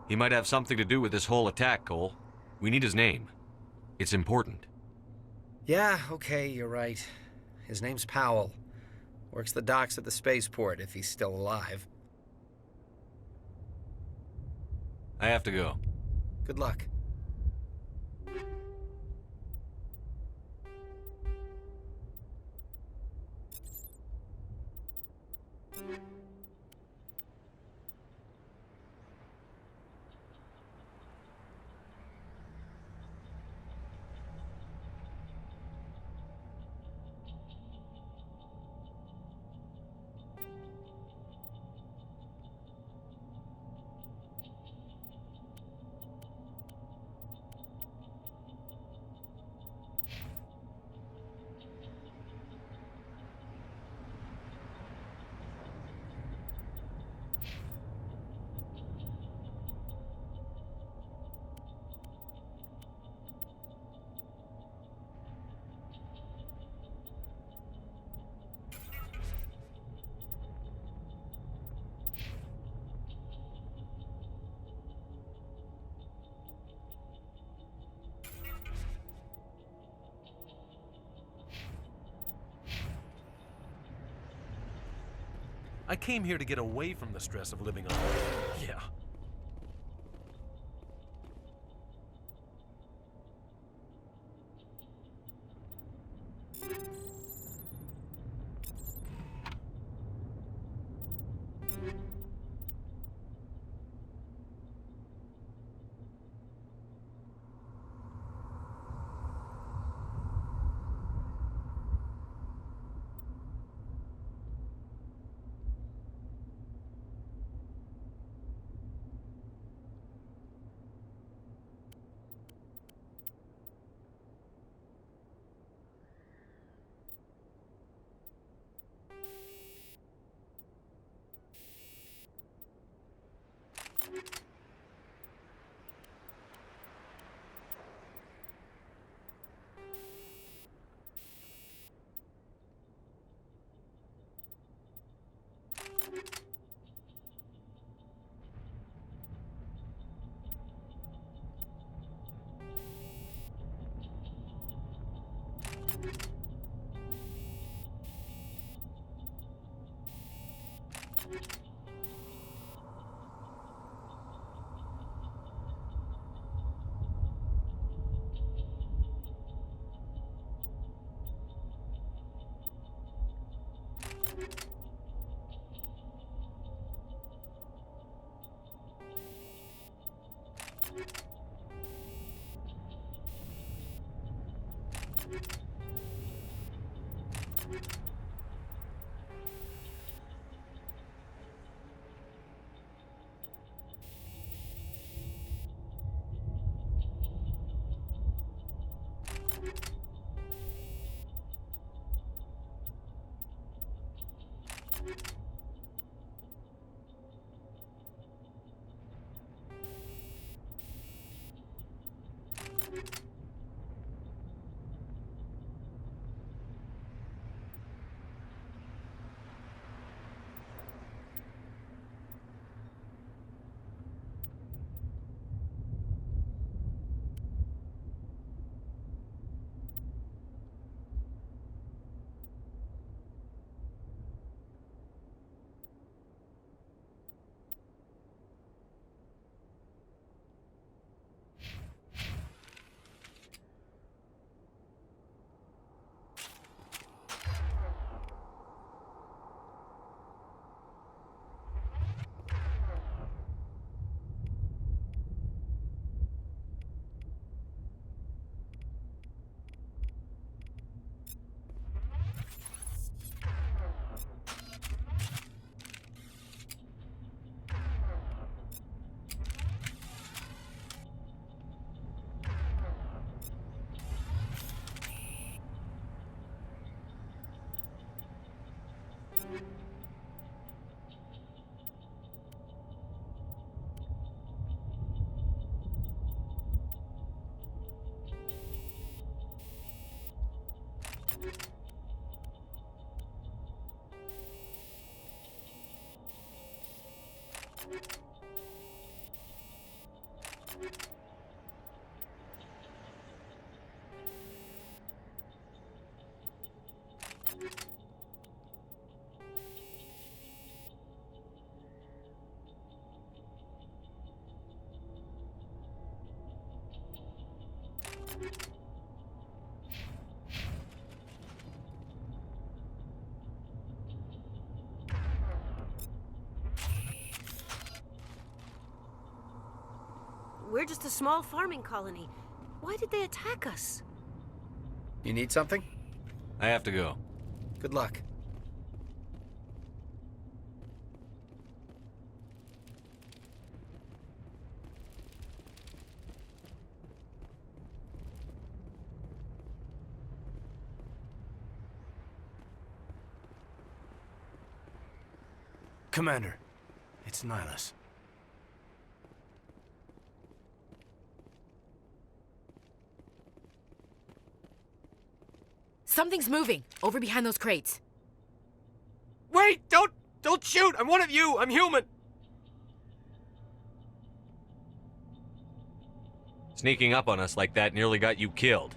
He might have something to do with this whole attack, Cole. We need his name. It's important. Yeah, okay, you're right. His name's Powell. Works the docks at the spaceport, if he's still alive. I have to go. Good luck. I came here to get away from the stress of living on Earth. Yeah. We're just a small farming colony. Why did they attack us? You need something? I have to go. Good luck. Commander, it's Nihilus. Something's moving, over behind those crates. Wait! Don't shoot! I'm one of you! I'm human! Sneaking up on us like that nearly got you killed.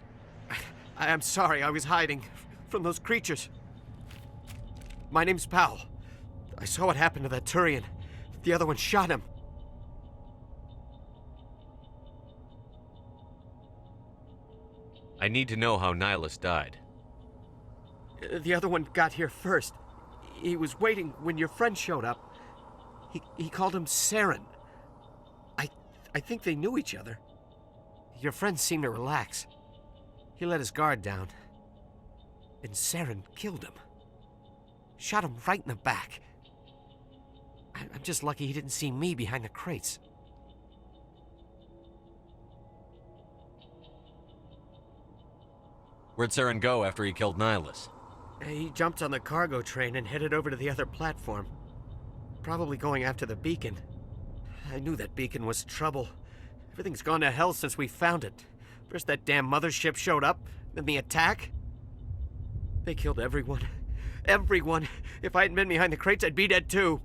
I'm sorry, I was hiding from those creatures. My name's Powell. I saw what happened to that Turian. The other one shot him. I need to know how Nihilus died. The other one got here first. He was waiting when your friend showed up. He called him Saren. I think they knew each other. Your friend seemed to relax. He let his guard down. And Saren killed him. Shot him right in the back. I'm just lucky he didn't see me behind the crates. Where'd Saren go after he killed Nihilus? He jumped on the cargo train and headed over to the other platform. Probably going after the beacon. I knew that beacon was trouble. Everything's gone to hell since we found it. First that damn mothership showed up, then the attack. They killed everyone. Everyone. If I hadn't been behind the crates, I'd be dead too.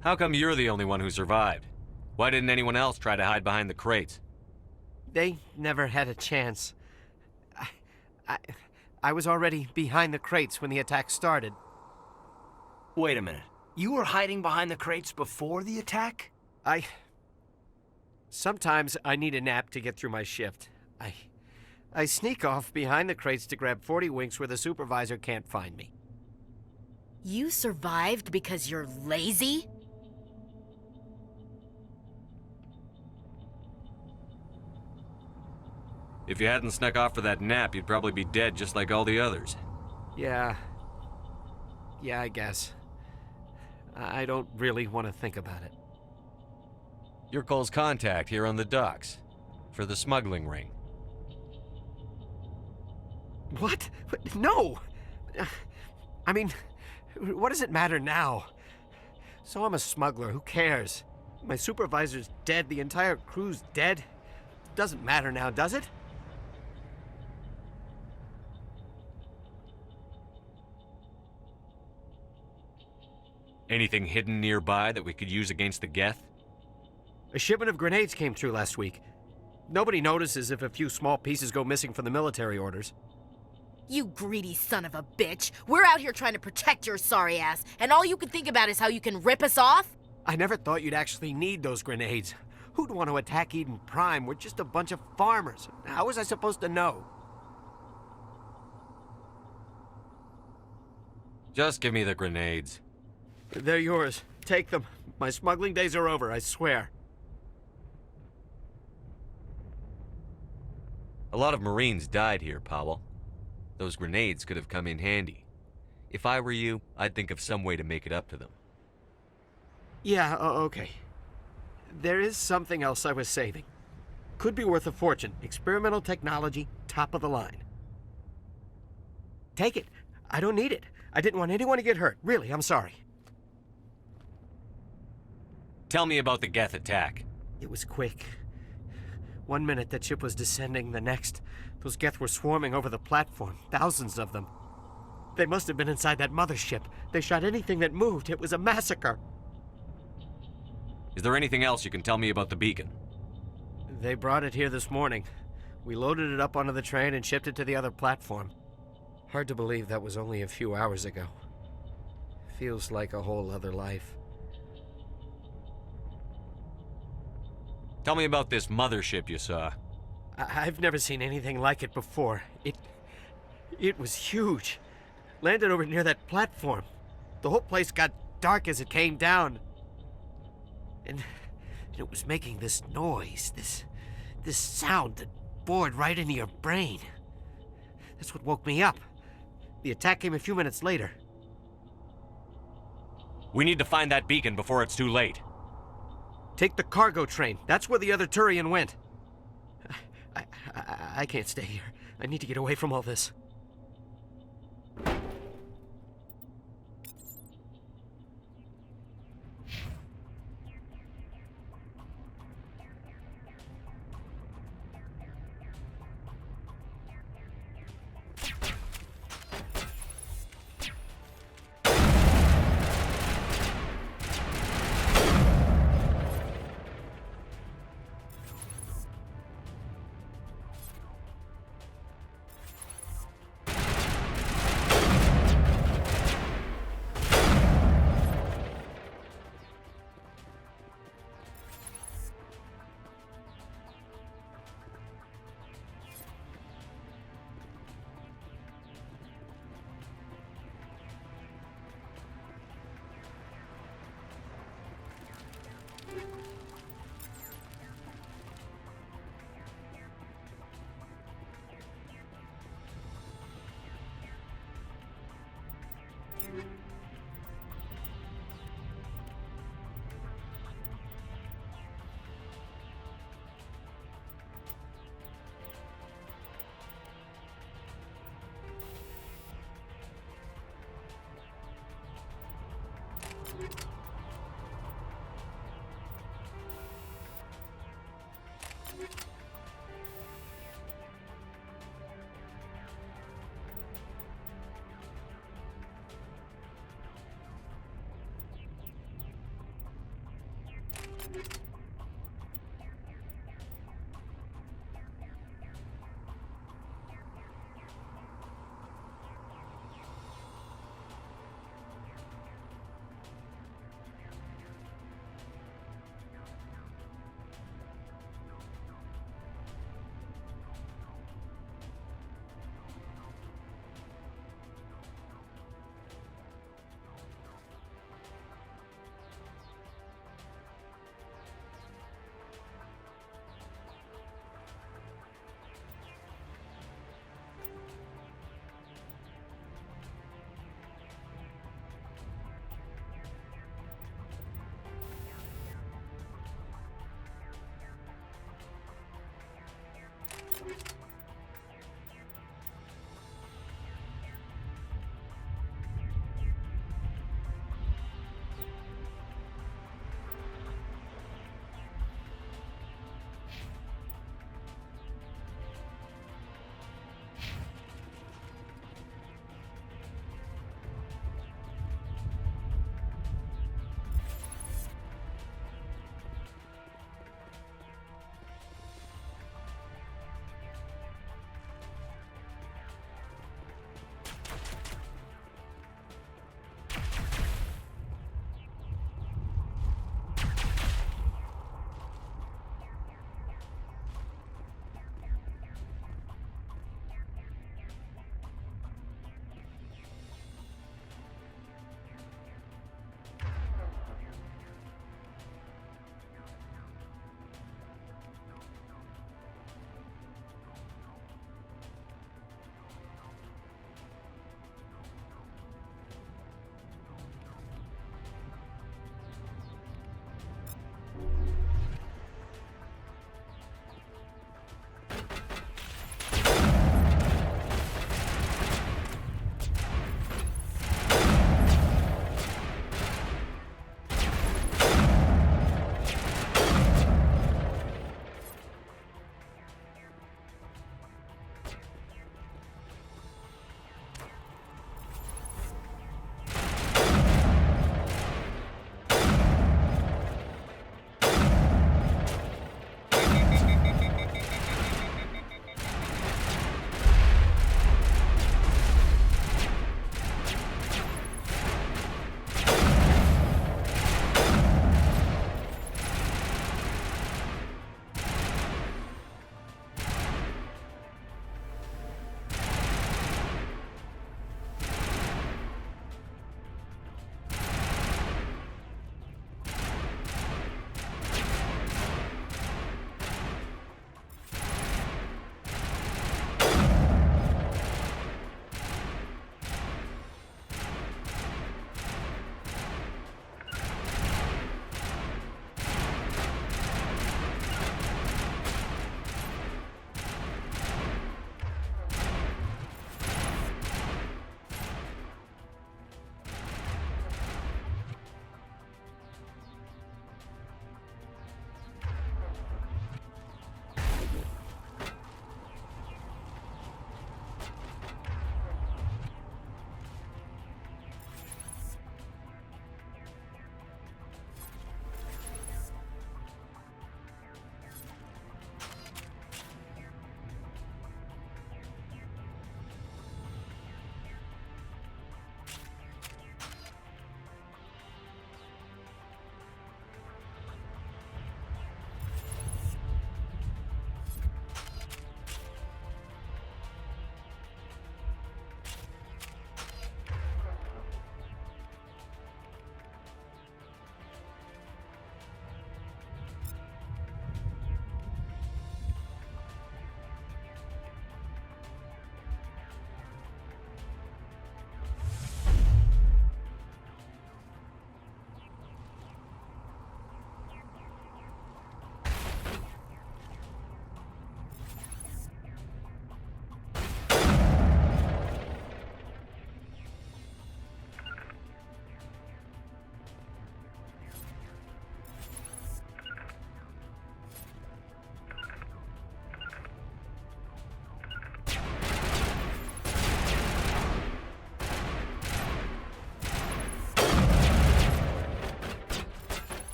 How come you're the only one who survived? Why didn't anyone else try to hide behind the crates? They never had a chance. I was already behind the crates when the attack started. Wait a minute. You were hiding behind the crates before the attack? Sometimes I need a nap to get through my shift. I sneak off behind the crates to grab 40 winks where the supervisor can't find me. You survived because you're lazy? If you hadn't snuck off for that nap, you'd probably be dead just like all the others. Yeah, I guess. I don't really want to think about it. You're Cole's contact here on the docks. For the smuggling ring. What? No! I mean, what does it matter now? So I'm a smuggler, who cares? My supervisor's dead, the entire crew's dead. Doesn't matter now, does it? Anything hidden nearby that we could use against the Geth? A shipment of grenades came through last week. Nobody notices if a few small pieces go missing from the military orders. You greedy son of a bitch. We're out here trying to protect your sorry ass, and all you can think about is how you can rip us off? I never thought you'd actually need those grenades. Who'd want to attack Eden Prime? We're just a bunch of farmers. How was I supposed to know? Just give me the grenades. They're yours. Take them. My smuggling days are over, I swear. A lot of Marines died here, Powell. Those grenades could have come in handy. If I were you, I'd think of some way to make it up to them. Yeah, okay. There is something else I was saving. Could be worth a fortune. Experimental technology, top of the line. Take it. I don't need it. I didn't want anyone to get hurt. Really, I'm sorry. Tell me about the Geth attack. It was quick. 1 minute that ship was descending, the next, those Geth were swarming over the platform, thousands of them. They must have been inside that mothership. They shot anything that moved. It was a massacre. Is there anything else you can tell me about the beacon? They brought it here this morning. We loaded it up onto the train and shipped it to the other platform. Hard to believe that was only a few hours ago. Feels like a whole other life. Tell me about this mothership you saw. I've never seen anything like it before. It was huge. Landed over near that platform. The whole place got dark as it came down. And it was making this noise, this sound that bored right into your brain. That's what woke me up. The attack came a few minutes later. We need to find that beacon before it's too late. Take the cargo train. That's where the other Turian went. I can't stay here. I need to get away from all this.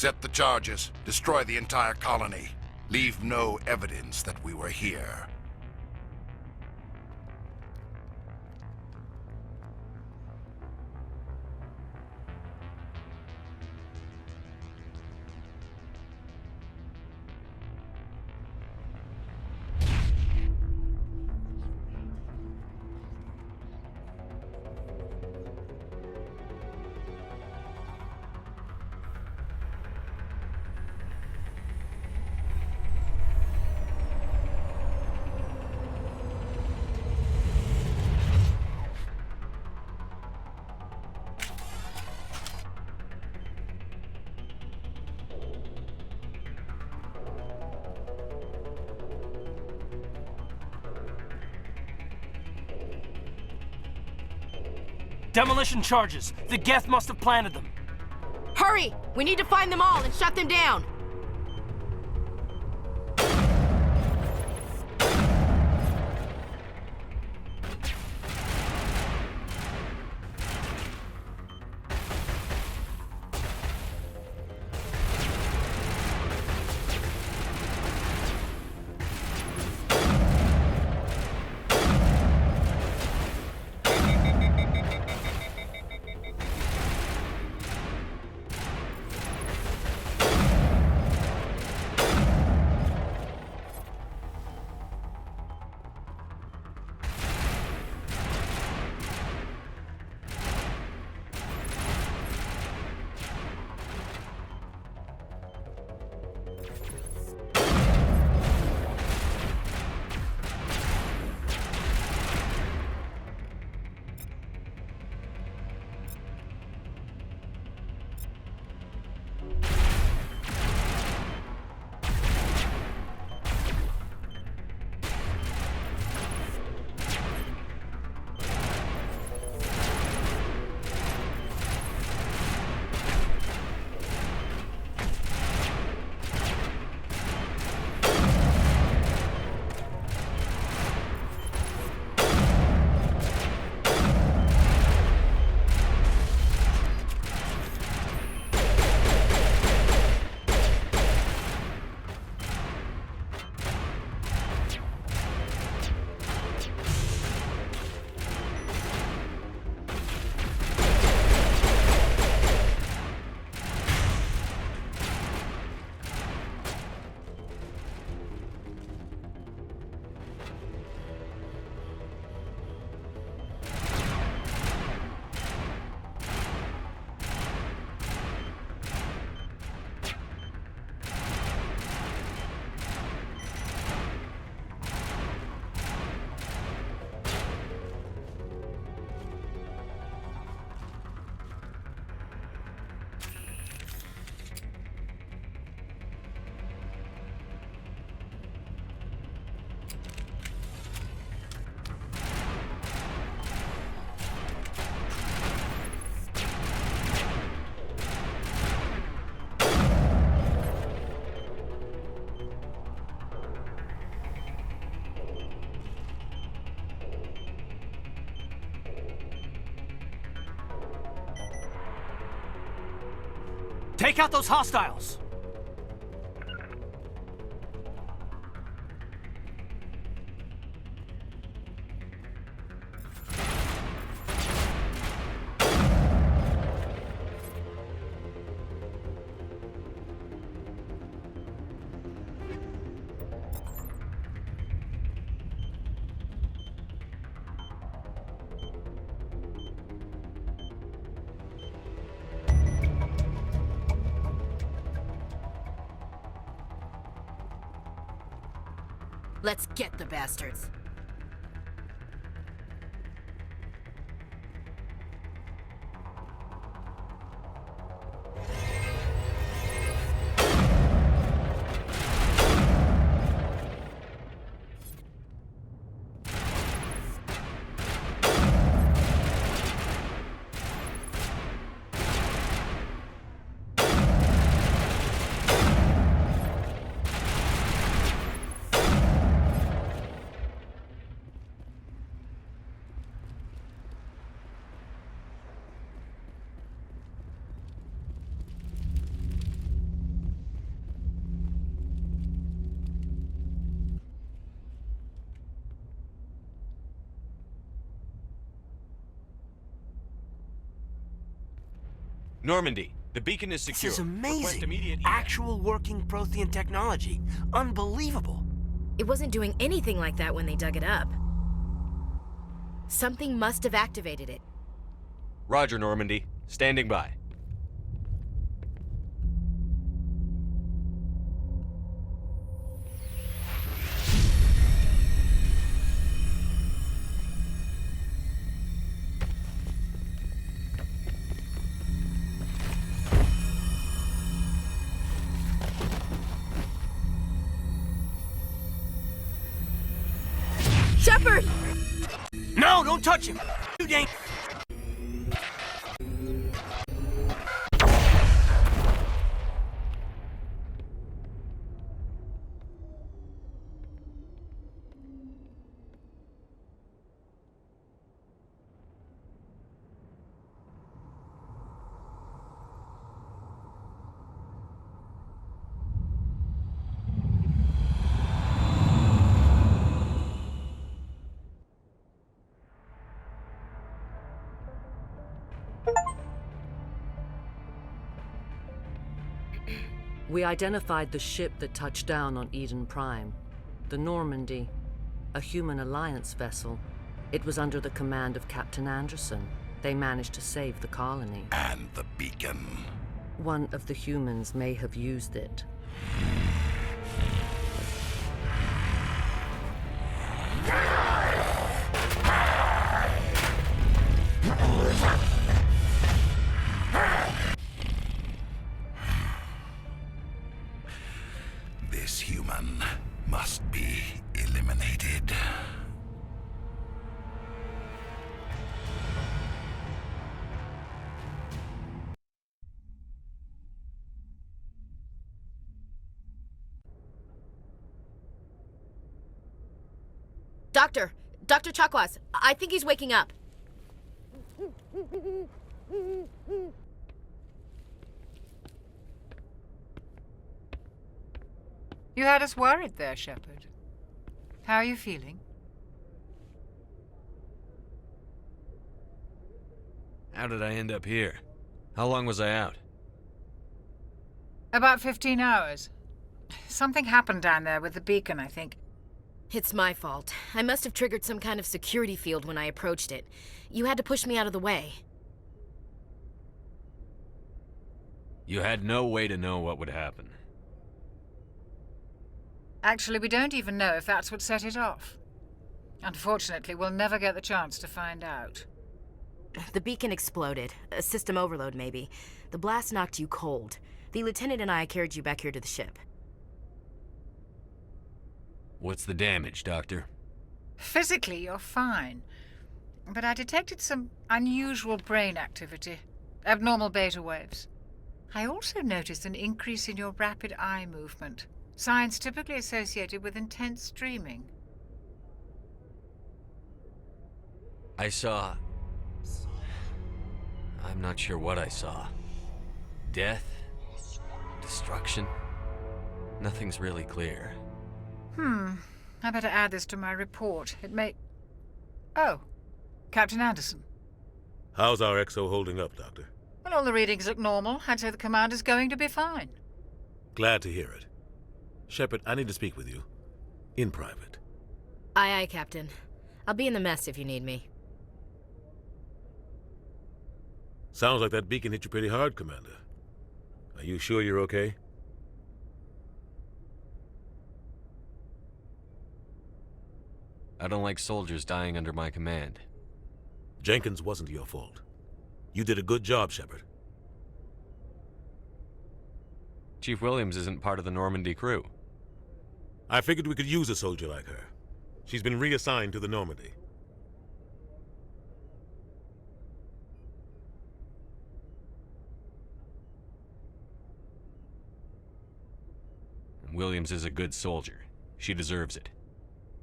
Set the charges. Destroy the entire colony. Leave no evidence that we were here. Demolition charges. The Geth must have planted them. Hurry! We need to find them all and shut them down. Take out those hostiles! Let's get the bastards. Normandy, the beacon is This secure. is Request amazing. immediate Actual working Prothean technology. Unbelievable. It wasn't doing anything like that when they dug it up. Something must have activated it. Roger, Normandy. Standing by. Shepard! No, don't touch him! You ain't. We identified the ship that touched down on Eden Prime. The Normandy. A human alliance vessel. It was under the command of Captain Anderson. They managed to save the colony. And the beacon. One of the humans may have used it. This human must be eliminated. Dr. Chakwas, I think he's waking up. You had us worried there, Shepard. How are you feeling? How did I end up here? How long was I out? About 15 hours. Something happened down there with the beacon, I think. It's my fault. I must have triggered some kind of security field when I approached it. You had to push me out of the way. You had no way to know what would happen. Actually, we don't even know if that's what set it off. Unfortunately, we'll never get the chance to find out. The beacon exploded. A system overload, maybe. The blast knocked you cold. The lieutenant and I carried you back here to the ship. What's the damage, Doctor? Physically, you're fine. But I detected some unusual brain activity. Abnormal beta waves. I also noticed an increase in your rapid eye movement. Signs typically associated with intense dreaming. I saw... I'm not sure what I saw. Death? Destruction? Nothing's really clear. I better add this to my report. It may... Oh, Captain Anderson. How's our XO holding up, Doctor? Well, all the readings look normal. I'd say the commander's going to be fine. Glad to hear it. Shepard, I need to speak with you. In private. Aye, Captain. I'll be in the mess if you need me. Sounds like that beacon hit you pretty hard, Commander. Are you sure you're okay? I don't like soldiers dying under my command. Jenkins wasn't your fault. You did a good job, Shepard. Chief Williams isn't part of the Normandy crew. I figured we could use a soldier like her. She's been reassigned to the Normandy. Williams is a good soldier. She deserves it.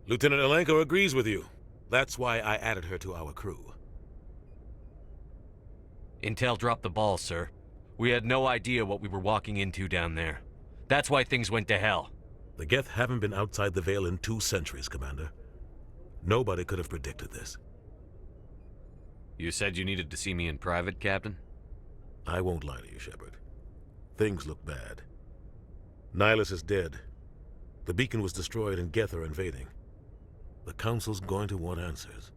Lieutenant Alenko agrees with you. That's why I added her to our crew. Intel dropped the ball, sir. We had no idea what we were walking into down there. That's why things went to hell. The Geth haven't been outside the Veil in 2 centuries, Commander. Nobody could have predicted this. You said you needed to see me in private, Captain? I won't lie to you, Shepard. Things look bad. Nihilus is dead. The beacon was destroyed and Geth are invading. The Council's going to want answers.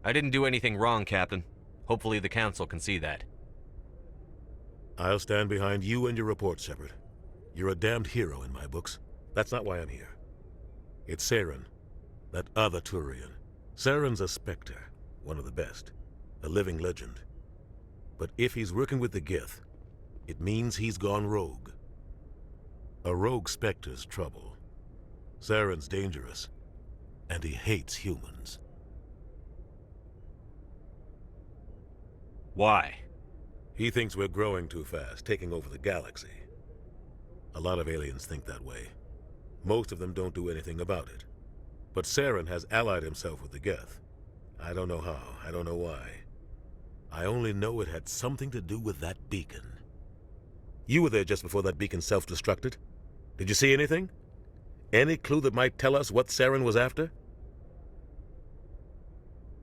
I didn't do anything wrong, Captain. Hopefully the Council can see that. I'll stand behind you and your report, Shepard. You're a damned hero in my books. That's not why I'm here. It's Saren, that other Turian. Saren's a Spectre, one of the best, a living legend. But if he's working with the Geth, it means he's gone rogue. A rogue Spectre's trouble. Saren's dangerous, and he hates humans. Why? He thinks we're growing too fast, taking over the galaxy. A lot of aliens think that way. Most of them don't do anything about it. But Saren has allied himself with the Geth. I don't know how, I don't know why. I only know it had something to do with that beacon. You were there just before that beacon self-destructed. Did you see anything? Any clue that might tell us what Saren was after?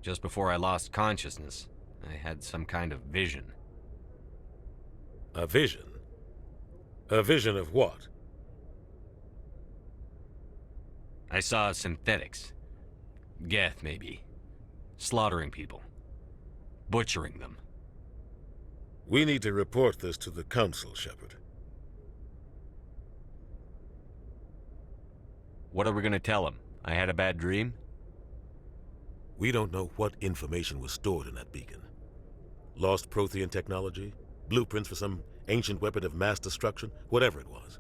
Just before I lost consciousness, I had some kind of vision. A vision? A vision of what? I saw synthetics. Geth, maybe. Slaughtering people. Butchering them. We need to report this to the Council, Shepard. What are we gonna tell them? I had a bad dream? We don't know what information was stored in that beacon. Lost Prothean technology? Blueprints for some ancient weapon of mass destruction? Whatever it was.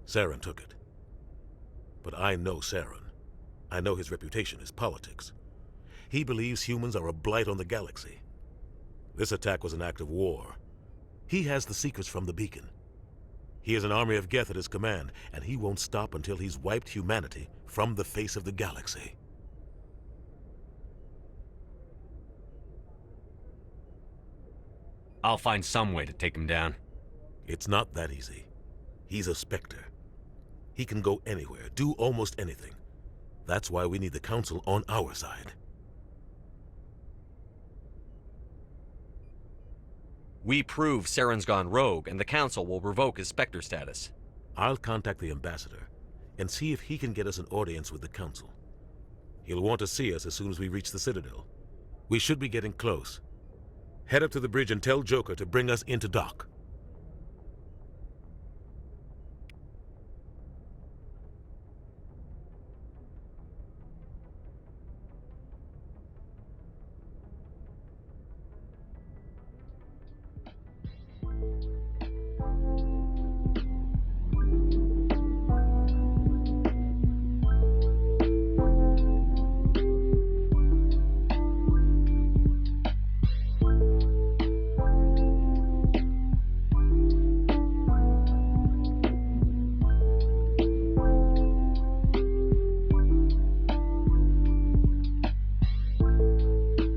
Saren took it. But I know Saren. I know his reputation is politics. He believes humans are a blight on the galaxy. This attack was an act of war. He has the secrets from the beacon. He has an army of Geth at his command, and he won't stop until he's wiped humanity from the face of the galaxy. I'll find some way to take him down. It's not that easy. He's a Spectre. He can go anywhere, do almost anything. That's why we need the Council on our side. We prove Saren's gone rogue, and the Council will revoke his Spectre status. I'll contact the Ambassador and see if he can get us an audience with the Council. He'll want to see us as soon as we reach the Citadel. We should be getting close. Head up to the bridge and tell Joker to bring us into dock.